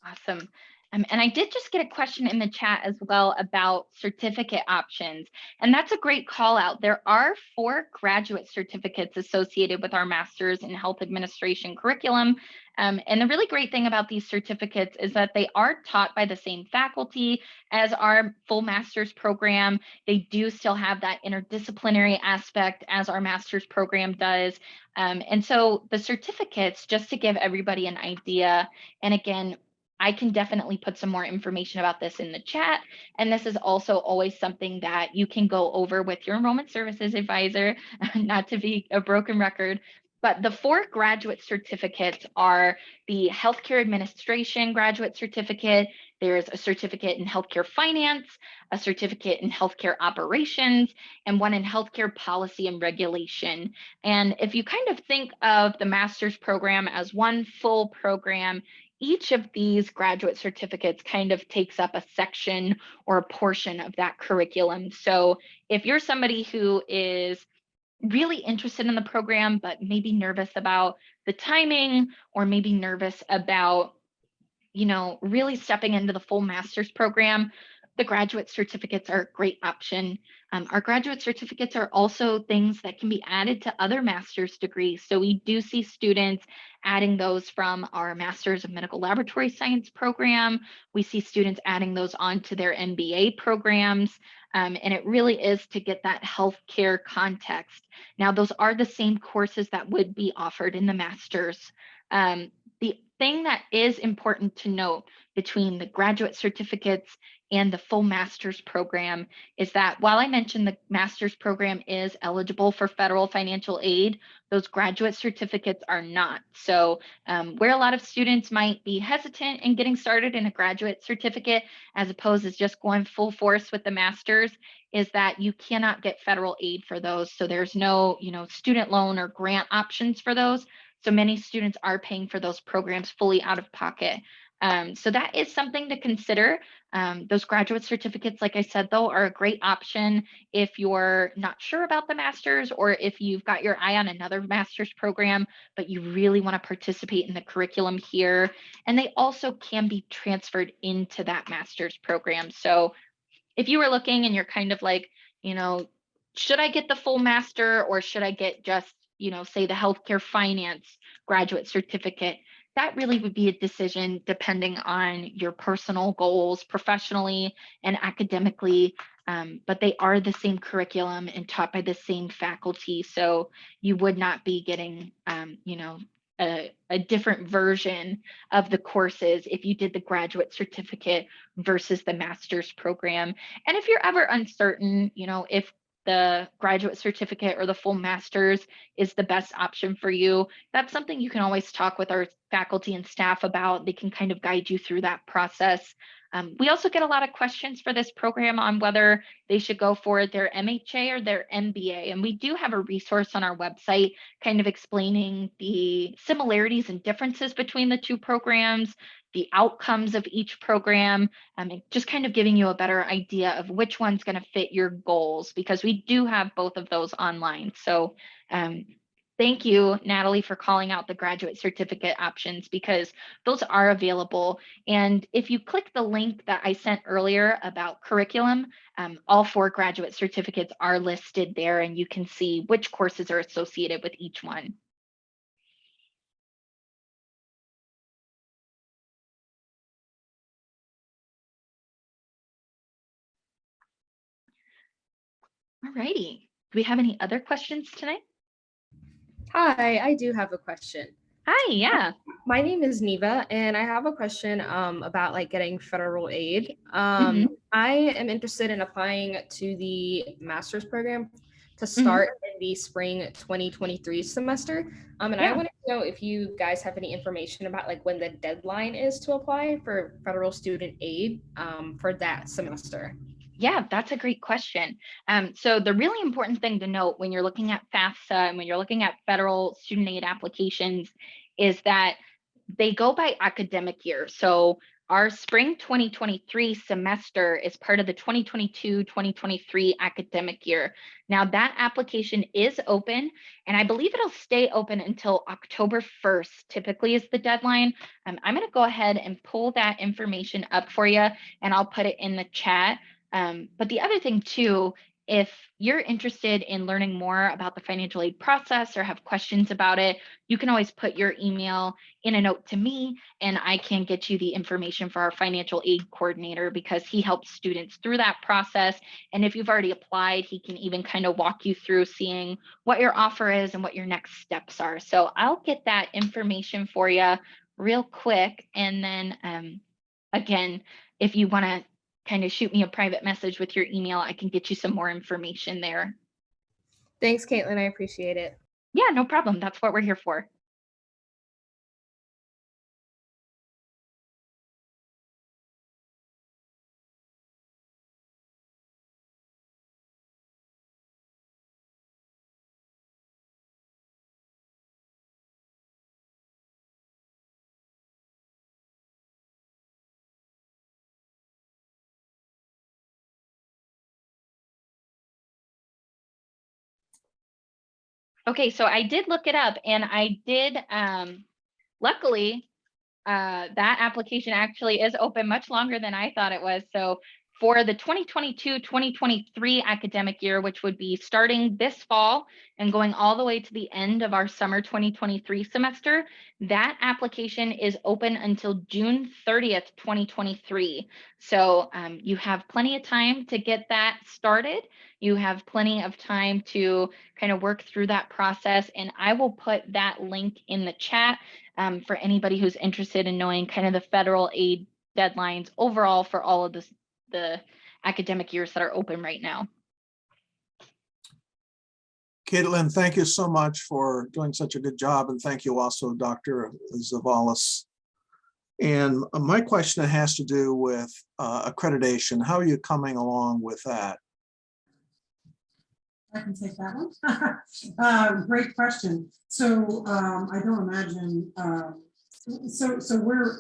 Awesome. And I did just get a question in the chat as well about certificate options. And that's a great call out. There are 4 graduate certificates associated with our Master's in Health Administration curriculum. And the really great thing about these certificates is that they are taught by the same faculty as our full master's program. They do still have that interdisciplinary aspect as our master's program does. And so the certificates, just to give everybody an idea, and again, I can definitely put some more information about this in the chat. And this is also always something that you can go over with your enrollment services advisor, not to be a broken record. But the 4 graduate certificates are the Healthcare Administration Graduate Certificate. There's a certificate in Healthcare Finance, a certificate in Healthcare Operations, and one in Healthcare Policy and Regulation. And if you kind of think of the master's program as one full program, each of these graduate certificates kind of takes up a section or a portion of that curriculum. So if you're somebody who is really interested in the program, but maybe nervous about the timing, or maybe nervous about, you know, really stepping into the full master's program, the graduate certificates are a great option. Our graduate certificates are also things that can be added to other master's degrees. So we do see students adding those from our Master's of Medical Laboratory Science program. We see students adding those onto their MBA programs. And it really is to get that healthcare context. Now, those are the same courses that would be offered in the master's. The thing that is important to note between the graduate certificates and the full master's program is that while I mentioned the master's program is eligible for federal financial aid, those graduate certificates are not. So where a lot of students might be hesitant in getting started in a graduate certificate as opposed to just going full force with the master's is that you cannot get federal aid for those. So there's no, student loan or grant options for those. So many students are paying for those programs fully out of pocket. So that is something to consider. Those graduate certificates, like I said, though, are a great option if you're not sure about the master's or if you've got your eye on another master's program, but you really want to participate in the curriculum here. And they also can be transferred into that master's program. So if you were looking and you're kind of like, should I get the full master or should I get just, say the healthcare finance graduate certificate? That really would be a decision depending on your personal goals professionally and academically. But they are the same curriculum and taught by the same faculty. So you would not be getting, a different version of the courses if you did the graduate certificate versus the master's program. And if you're ever uncertain, if the graduate certificate or the full master's is the best option for you, that's something you can always talk with our faculty and staff about. They can kind of guide you through that process. We also get a lot of questions for this program on whether they should go for their MHA or their MBA. And we do have a resource on our website kind of explaining the similarities and differences between the two programs, the outcomes of each program, and just kind of giving you a better idea of which one's going to fit your goals, because we do have both of those online. So thank you, Natalie, for calling out the graduate certificate options because those are available. And if you click the link that I sent earlier about curriculum, all 4 graduate certificates are listed there and you can see which courses are associated with each one. All righty. Do we have any other questions tonight? Hi, I do have a question. Hi, yeah. My name is Neva, and I have a question about like getting federal aid. I am interested in applying to the master's program to start in the spring 2023 semester. And I wanted to know if you guys have any information about like when the deadline is to apply for federal student aid for that semester. Yeah, that's a great question. So the really important thing to note when you're looking at FAFSA and when you're looking at federal student aid applications is that they go by academic year. So our spring 2023 semester is part of the 2022-2023 academic year. Now that application is open and I believe it'll stay open until October 1st, typically is the deadline. I'm going to go ahead and pull that information up for you and I'll put it in the chat. But the other thing too, if you're interested in learning more about the financial aid process or have questions about it, you can always put your email in a note to me and I can get you the information for our financial aid coordinator because he helps students through that process. And if you've already applied, he can even kind of walk you through seeing what your offer is and what your next steps are. So I'll get that information for you real quick. And then again, if you want to kind of shoot me a private message with your email, I can get you some more information there. Thanks, Caitlin. I appreciate it. Yeah, no problem. That's what we're here for. Okay, so I did look it up and I did, luckily, that application actually is open much longer than I thought it was. So For the 2022-2023 academic year, which would be starting this fall and going all the way to the end of our summer 2023 semester, that application is open until June 30th, 2023. So you have plenty of time to get that started. You have plenty of time to kind of work through that process. And I will put that link in the chat for anybody who's interested in knowing kind of the federal aid deadlines overall for all of the academic years that are open right now. Caitlin, thank you so much for doing such a good job. And thank you also, Dr. Zavalis. And my question has to do with accreditation. How are you coming along with that? I can take that one. Great question. So I don't imagine, so we're,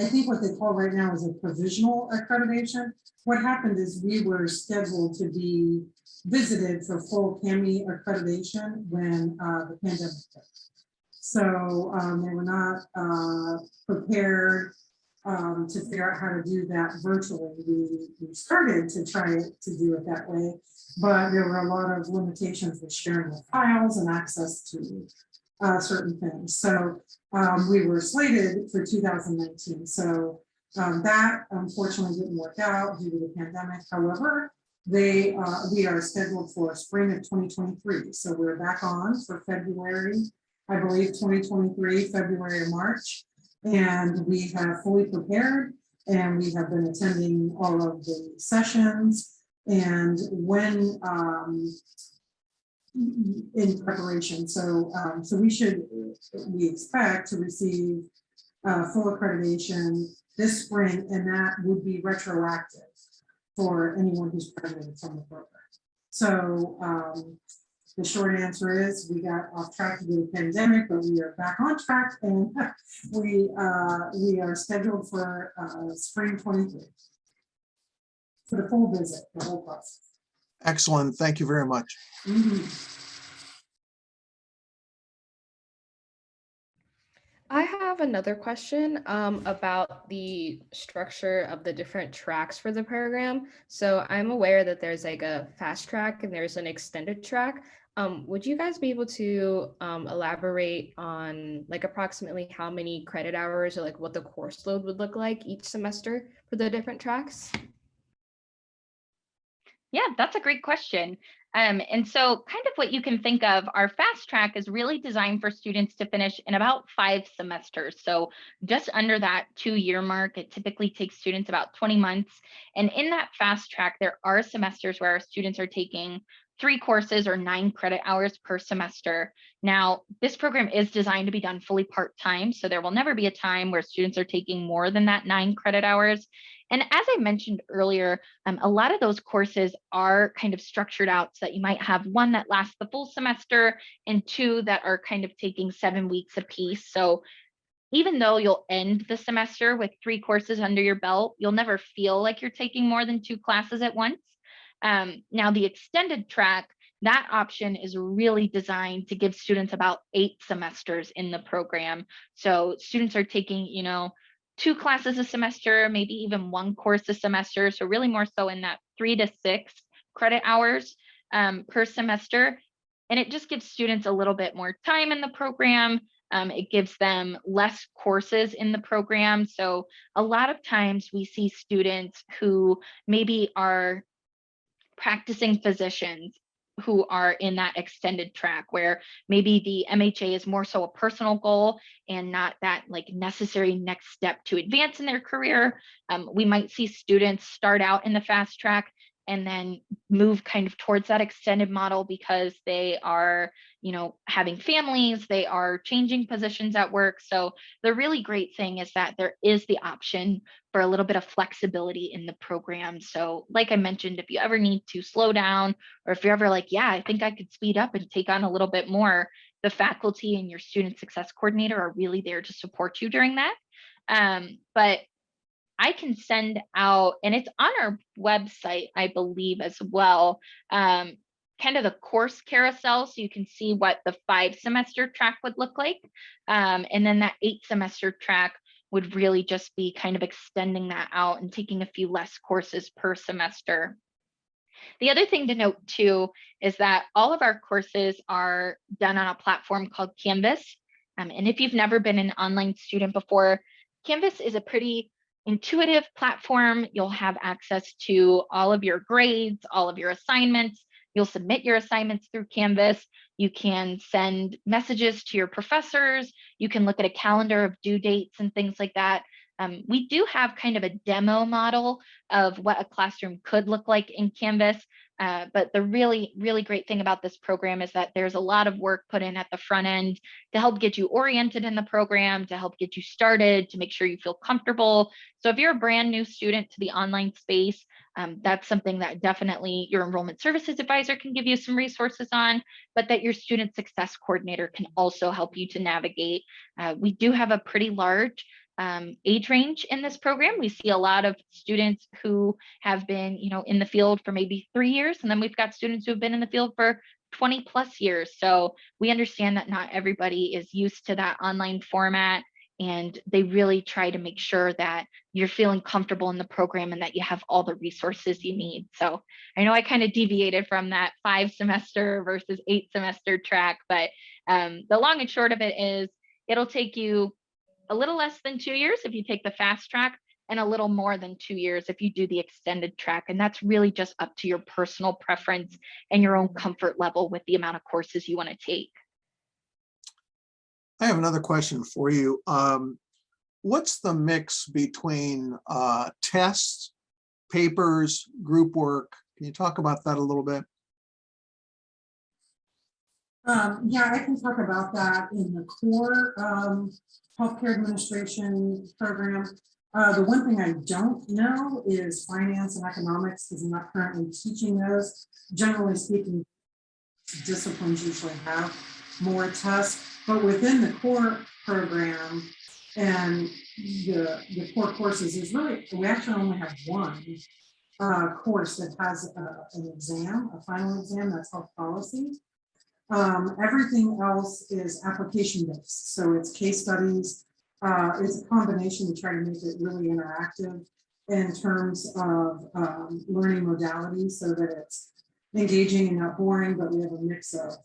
I think what they call right now is a provisional accreditation. What happened is we were scheduled to be visited for full CAMI accreditation when the pandemic hit. So they were not prepared to figure out how to do that virtually. We started to try to do it that way, but there were a lot of limitations with sharing the files and access to certain things. So we were slated for 2019. So that unfortunately didn't work out due to the pandemic. However, we are scheduled for spring of 2023. So we're back on for February, I believe 2023, February or March. And we have fully prepared and we have been attending all of the sessions. And when in preparation. So we expect to receive full accreditation this spring, and that would be retroactive for anyone who's graduated from the program. So the short answer is we got off track due to the pandemic, but we are back on track, and we are scheduled for spring 23 for the full visit, the whole process. Excellent. Thank you very much. I have another question about the structure of the different tracks for the program. So I'm aware that there's like a fast track and there's an extended track. Would you guys be able to elaborate on like approximately how many credit hours or like what the course load would look like each semester for the different tracks? Yeah, that's a great question. And so kind of what you can think of, our fast track is really designed for students to finish in about 5 semesters. So just under that 2-year mark, it typically takes students about 20 months. And in that fast track, there are semesters where our students are taking 3 courses or 9 credit hours per semester. Now, this program is designed to be done fully part-time, so there will never be a time where students are taking more than that 9 credit hours. And as I mentioned earlier, a lot of those courses are kind of structured out so that you might have 1 that lasts the full semester and 2 that are kind of taking 7 weeks apiece. So even though you'll end the semester with 3 courses under your belt, you'll never feel like you're taking more than 2 classes at once. Now, the extended track, that option is really designed to give students about 8 semesters in the program. So students are taking, 2 classes a semester, maybe even 1 course a semester. So really more so in that 3 to 6 credit hours per semester. And it just gives students a little bit more time in the program. It gives them less courses in the program. So a lot of times we see students who maybe are practicing physicians who are in that extended track where maybe the MHA is more so a personal goal and not that like necessary next step to advance in their career. We might see students start out in the fast track and then move kind of towards that extended model because they are, having families, they are changing positions at work. So the really great thing is that there is the option for a little bit of flexibility in the program. So like I mentioned, if you ever need to slow down, or if you're ever like, yeah, I think I could speed up and take on a little bit more, the faculty and your student success coordinator are really there to support you during that. But I can send out, and it's on our website, I believe, as well, kind of the course carousel, so you can see what the 5 semester track would look like. And then that 8 semester track would really just be kind of extending that out and taking a few less courses per semester. The other thing to note too is that all of our courses are done on a platform called Canvas. And if you've never been an online student before, Canvas is a pretty intuitive platform. You'll have access to all of your grades, all of your assignments. You'll submit your assignments through Canvas. You can send messages to your professors. You can look at a calendar of due dates and things like that. We do have kind of a demo model of what a classroom could look like in Canvas. But the really, really great thing about this program is that there's a lot of work put in at the front end to help get you oriented in the program, to help get you started, to make sure you feel comfortable. So if you're a brand new student to the online space, that's something that definitely your enrollment services advisor can give you some resources on, but that your student success coordinator can also help you to navigate. We do have a pretty large age range in this program. We see a lot of students who have been, in the field for maybe 3 years, and then we've got students who have been in the field for 20 plus years. So we understand that not everybody is used to that online format, and they really try to make sure that you're feeling comfortable in the program and that you have all the resources you need. So I know I kind of deviated from that 5 semester versus 8 semester track, but the long and short of it is it'll take you a little less than 2 years if you take the fast track, and a little more than 2 years if you do the extended track. And that's really just up to your personal preference and your own comfort level with the amount of courses you want to take. I have another question for you. What's the mix between tests, papers, group work? Can you talk about that a little bit? Yeah, I can talk about that in the core healthcare administration program. The one thing I don't know is finance and economics, because I'm not currently teaching those. Generally speaking, disciplines usually have more tests, but within the core program and the core courses is really, we actually only have one course that has an exam, a final exam, that's health policy. Everything else is application based. So it's case studies. It's a combination to try to make it really interactive in terms of learning modalities so that it's engaging and not boring, but we have a mix of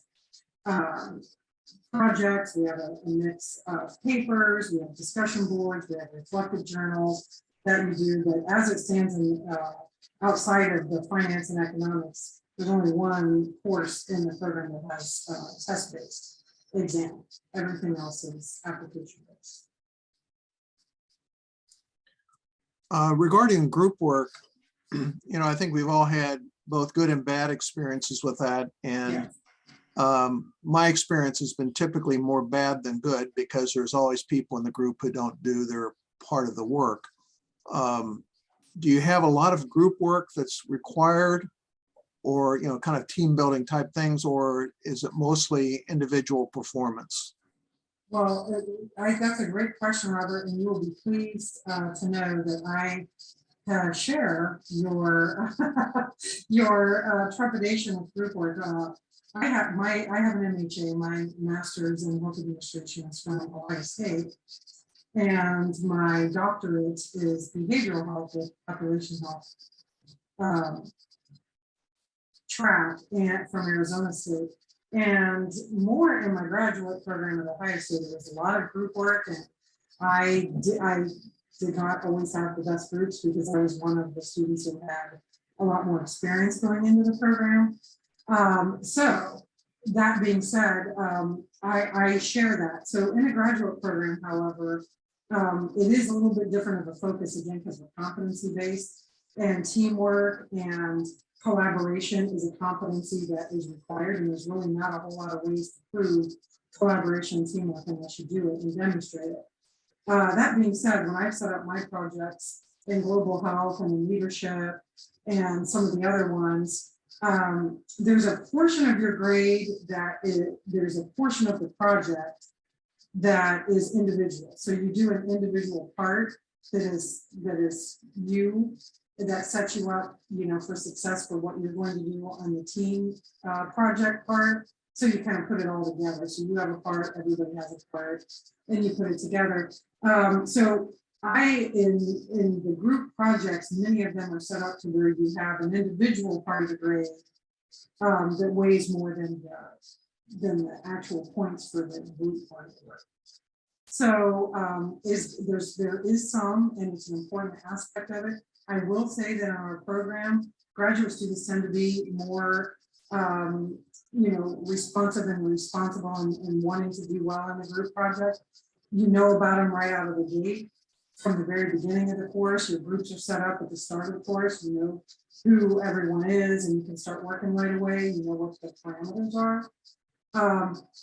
projects, we have a mix of papers, we have discussion boards, we have reflective journals that we do, but as it stands in outside of the finance and economics, there's only one course in the program that has test-based exam. Everything else is application-based. Regarding group work, I think we've all had both good and bad experiences with that. And my experience has been typically more bad than good because there's always people in the group who don't do their part of the work. Do you have a lot of group work that's required, or kind of team building type things, or is it mostly individual performance? Well, that's a great question, Robert, and you will be pleased to know that I share your your trepidation with group work. I have an MHA, my master's in health administration is from Ohio State, and my doctorate is behavioral health with population health track and from Arizona State. And more in my graduate program at Ohio State, there was a lot of group work, and I did not always have the best groups because I was one of the students who had a lot more experience going into the program. So that being said, I share that. So in a graduate program, however, it is a little bit different of a focus again because we're competency based, and teamwork and collaboration is a competency that is required, and there's really not a whole lot of ways to prove collaboration and teamwork unless you do it and demonstrate it. That being said, when I've set up my projects in global health and in leadership and some of the other ones, there's a portion of your grade there's a portion of the project that is individual. So you do an individual part that is you, that sets you up, for success for what you're going to do on the team project part. So you kind of put it all together. So you have a part, everybody has a part, and you put it together. So in the group projects, many of them are set up to where you have an individual part of the grade that weighs more than the actual points for the group part of the work. So there is some, and it's an important aspect of it. I will say that in our program, graduate students tend to be more responsive and responsible and wanting to do well in the group project. You know about them right out of the gate. From the very beginning of the course, your groups are set up at the start of the course. You know who everyone is, and you can start working right away. You know what the parameters are.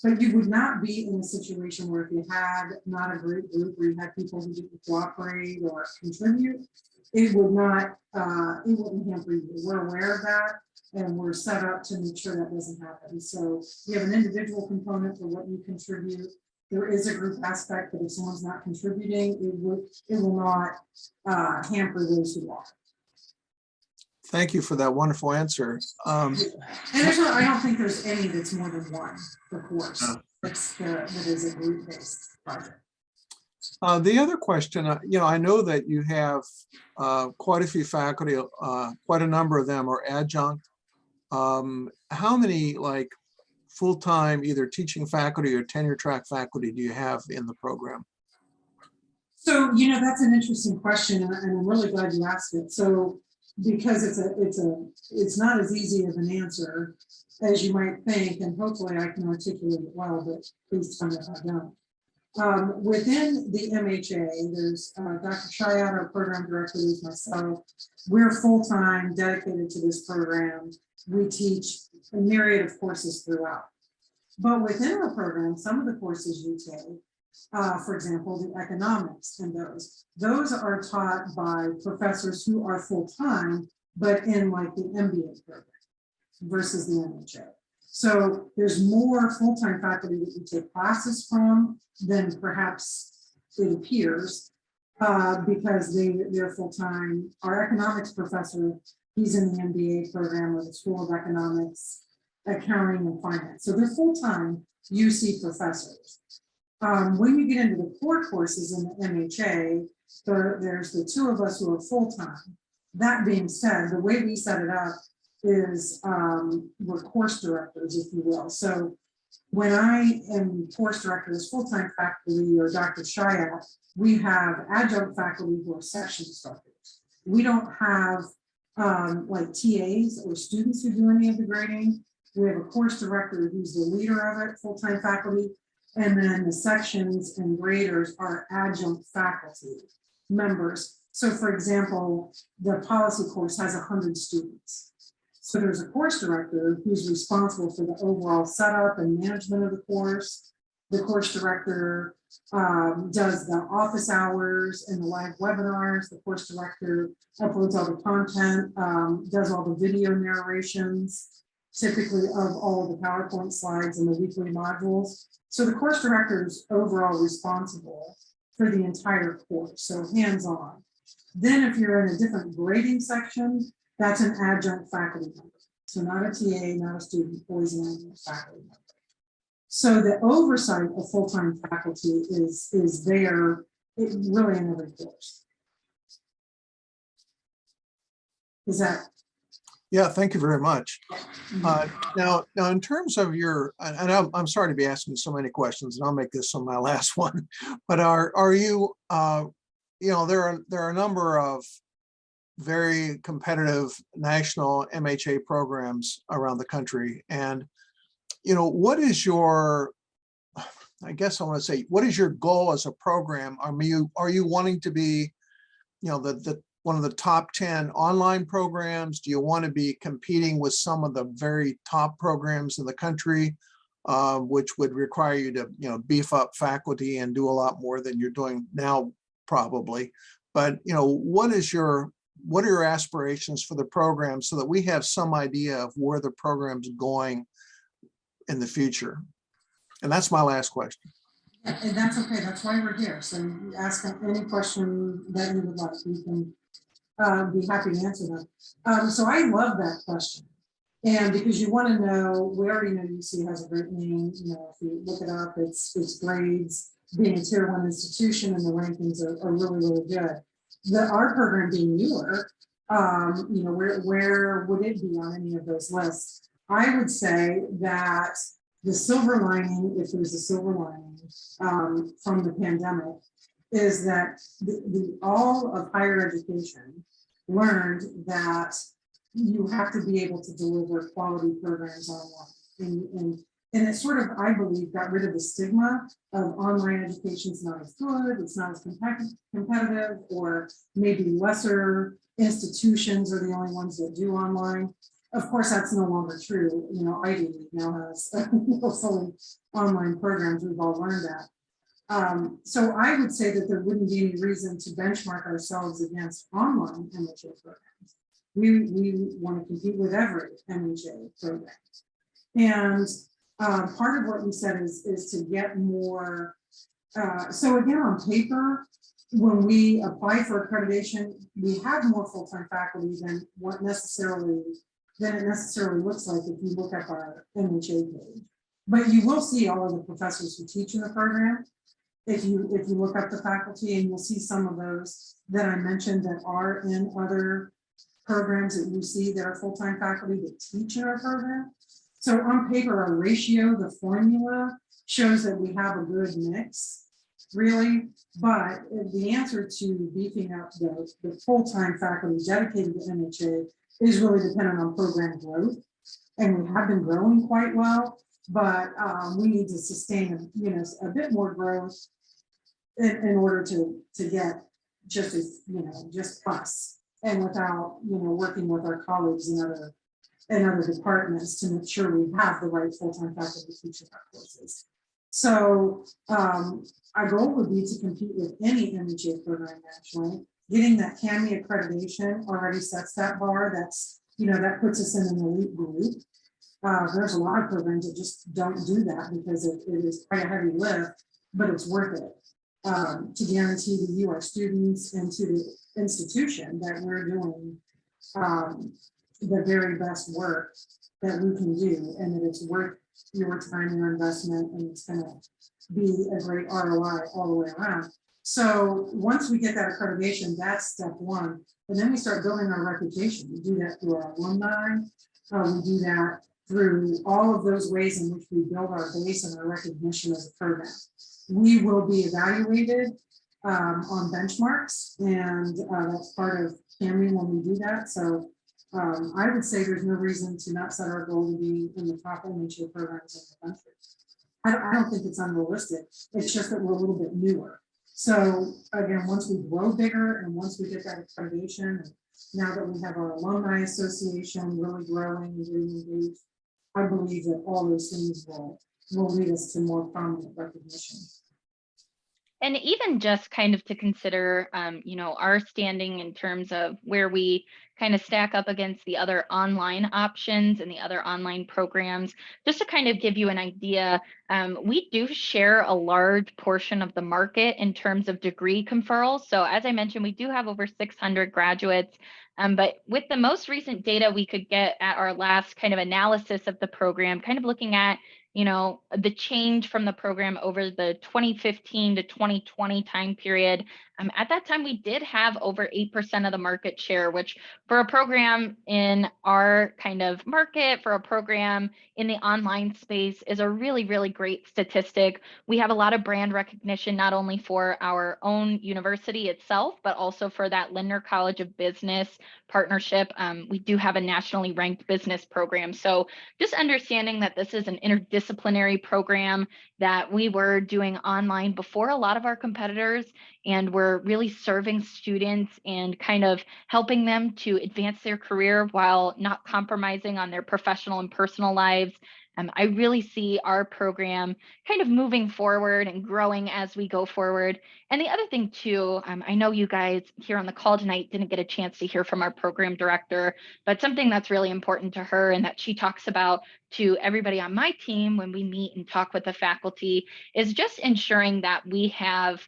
But you would not be in a situation where if you had not a great group where you had people who didn't cooperate or contribute, it would not, it wouldn't hamper you. We're aware of that, and we're set up to make sure that doesn't happen. So you have an individual component for what you contribute. There is a group aspect, but if someone's not contributing, it will not hamper those who are. Thank you for that wonderful answer. And I don't think there's any that's more than one, of course. That is a group-based project. The other question, I know that you have quite a few faculty, quite a number of them are adjunct. How many full-time either teaching faculty or tenure track faculty do you have in the program? So, that's an interesting question, and I'm really glad you asked it. So, because it's not as easy of an answer as you might think, and hopefully I can articulate it well, but please tell me if I don't. Within the MHA, there's Dr. Chayat, our program director, is myself. We're full-time dedicated to this program. We teach a myriad of courses throughout. But within our program, some of the courses you take, for example, the economics and those are taught by professors who are full-time, but in the MBA program versus the MHA. So there's more full-time faculty that you take classes from than perhaps it appears, because they're full-time. Our economics professor, he's in the MBA program with the School of Economics, Accounting, and Finance. So they're full-time UC professors. When you get into the core courses in the MHA, there's the two of us who are full-time. That being said, the way we set it up is we're course directors, if you will. So when I am course director as full-time faculty or Dr. Chayat, we have adjunct faculty who are section instructors. We don't have TAs or students who do any of the grading. We have a course director who's the leader of it, full-time faculty. And then the sections and graders are adjunct faculty members. So for example, the policy course has 100 students. So there's a course director who's responsible for the overall setup and management of the course. The course director does the office hours and the live webinars. The course director uploads all the content, does all the video narrations, typically of all the PowerPoint slides and the weekly modules. So the course director is overall responsible for the entire course, so hands-on. Then if you're in a different grading section, that's an adjunct faculty member. So not a TA, not a student, always an adjunct faculty member. So the oversight of full-time faculty is there really in every course. Is that? Yeah, thank you very much. Now, in terms of your, and I'm sorry to be asking so many questions, and I'll make this on my last one, but are you, there are a number of very competitive national MHA programs around the country, and what is your, I guess I want to say, what is your goal as a program? Are you wanting to be, one of the top 10 online programs? Do you want to be competing with some of the very top programs in the country, which would require you to, beef up faculty and do a lot more than you're doing now, probably? But, what are your aspirations for the program so that we have some idea of where the program's going in the future? And that's my last question. And that's okay. That's why we're here. So you ask any question that you would like. We can be happy to answer them. So I love that question And because you want to know, we already know UC has a great name, you know, if you look it up, it's grades, being a tier 1 institution, and the rankings are really, really good. Our program being newer, you know, where would it be on any of those lists? I would say that the silver lining, if there's a silver lining from the pandemic, is that all of higher education learned that you have to be able to deliver quality programs online. And it sort of, I believe, got rid of the stigma of online education is not as good, it's not as competitive, or maybe lesser institutions are the only ones that do online. Of course, that's no longer true. You know, Ivy League now has fully online programs. We've all learned that. So I would say that there wouldn't be any reason to benchmark ourselves against online MHA programs. We want to compete with every MHA program. And part of what you said is to get more. So again, on paper, when we apply for accreditation, we have more full-time faculty than it necessarily looks like if you look up our MHA page. But you will see all of the professors who teach in the program. If you look up the faculty, and you'll see some of those that I mentioned that are in other programs that you see that are full-time faculty that teach in our program. So on paper, our ratio, the formula shows that we have a good mix, really. But the answer to beefing up the full-time faculty dedicated to MHA is really dependent on program growth. And we have been growing quite well, but we need to sustain, you know, a bit more growth in order to get just as, you know, just plus, and without, you know, working with our colleagues in other departments to make sure we have the right full-time faculty teaching our courses. So our goal would be to compete with any MHA program nationally. Getting that CAMI accreditation already sets that bar. That's, you know, that puts us in an elite group. There's a lot of programs that just don't do that because it is quite a heavy lift, but it's worth it to guarantee to you, our students, and to the institution that we're doing the very best work that we can do, and that it's worth your time, your investment, and it's going to be a great ROI all the way around. So once we get that accreditation, that's step one. And then we start building our reputation. We do that through our alumni. We do that through all of those ways in which we build our base and our recognition as a program. We will be evaluated on benchmarks, and that's part of CAMI when we do that. So I would say there's no reason to not set our goal to be in the top MHA programs in the country. I don't think it's unrealistic. It's just that we're a little bit newer. So again, once we grow bigger and once we get that accreditation, and now that we have our alumni association really growing and getting engaged, I believe that all those things will lead us to more prominent recognition. And even just kind of to consider, you know, our standing in terms of where we kind of stack up against the other online options and the other online programs, just to kind of give you an idea, we do share a large portion of the market in terms of degree conferrals. So as I mentioned, we do have over 600 graduates. But with the most recent data we could get at our last kind of analysis of the program, kind of looking at, you know, the change from the program over the 2015 to 2020 time period. At that time, we did have over 8% of the market share, which for a program in our kind of market, for a program in the online space, is a really, really great statistic. We have a lot of brand recognition, not only for our own university itself, but also for that Lindner College of Business partnership. We do have a nationally ranked business program. So just understanding that this is an interdisciplinary program, that we were doing online before a lot of our competitors, and we're really serving students and kind of helping them to advance their career while not compromising on their professional and personal lives. I really see our program kind of moving forward and growing as we go forward. And the other thing too, I know you guys here on the call tonight didn't get a chance to hear from our program director, but something that's really important to her and that she talks about to everybody on my team when we meet and talk with the faculty is just ensuring that we have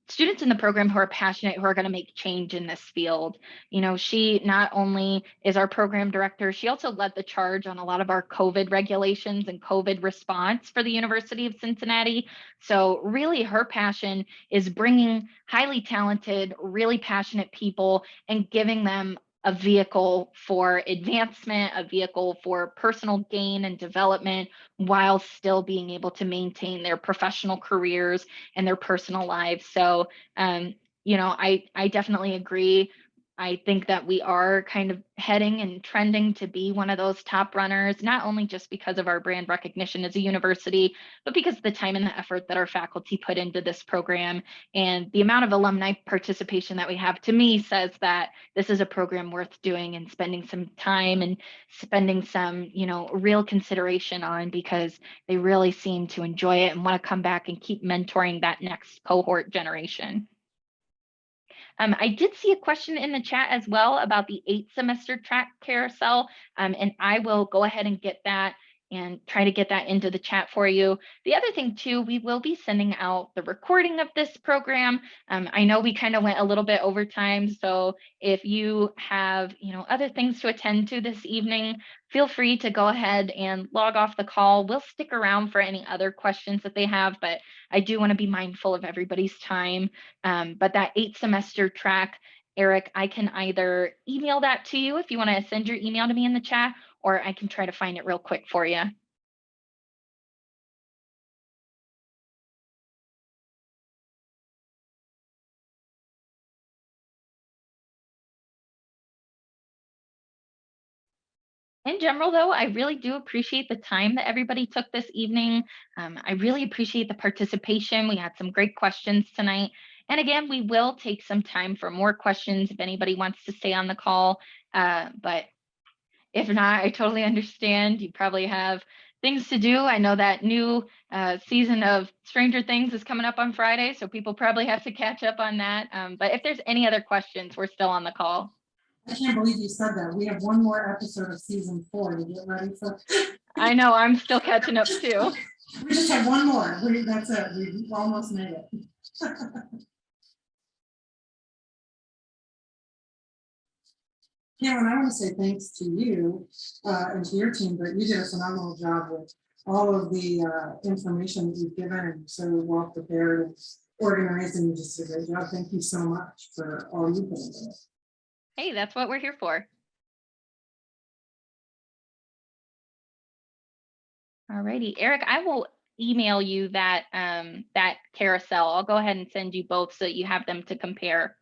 students in the program who are passionate, who are going to make change in this field. You know, she not only is our program director, she also led the charge on a lot of our COVID regulations and COVID response for the University of Cincinnati. So really her passion is bringing highly talented, really passionate people and giving them a vehicle for advancement, a vehicle for personal gain and development, while still being able to maintain their professional careers and their personal lives. So, you know, I definitely agree. I think that we are kind of heading and trending to be one of those top runners, not only just because of our brand recognition as a university, but because of the time and the effort that our faculty put into this program. And the amount of alumni participation that we have, to me, says that this is a program worth doing and spending some time and spending some, you know, real consideration on, because they really seem to enjoy it and want to come back and keep mentoring that next cohort generation. I did see a question in the chat as well about the 8-semester track carousel, and I will go ahead and get that and try to get that into the chat for you. The other thing too, we will be sending out the recording of this program. I know we kind of went a little bit over time, so if you have, you know, other things to attend to this evening, feel free to go ahead and log off the call. We'll stick around for any other questions that they have, but I do want to be mindful of everybody's time. But that 8-semester track, Eric, I can either email that to you if you want to send your email to me in the chat, or I can try to find it real quick for you. In general, though, I really do appreciate the time that everybody took this evening. I really appreciate the participation. We had some great questions tonight. And again, we will take some time for more questions if anybody wants to stay on the call. But if not, I totally understand. You probably have things to do. I know that new season of Stranger Things is coming up on Friday, so people probably have to catch up on that. But if there's any other questions, we're still on the call. I can't believe you said that. We have one more episode of season 4 to get ready for. I know, I'm still catching up too. We just have one more. That's it. We almost made it. Cameron, I want to say thanks to you and to your team, but you did a phenomenal job with all of the information that you've given, and so well prepared and organized, and you just did a great job. Thank you so much for all you put into it. Hey, that's what we're here for. All righty, Eric, I will email you that that carousel. I'll go ahead and send you both so that you have them to compare.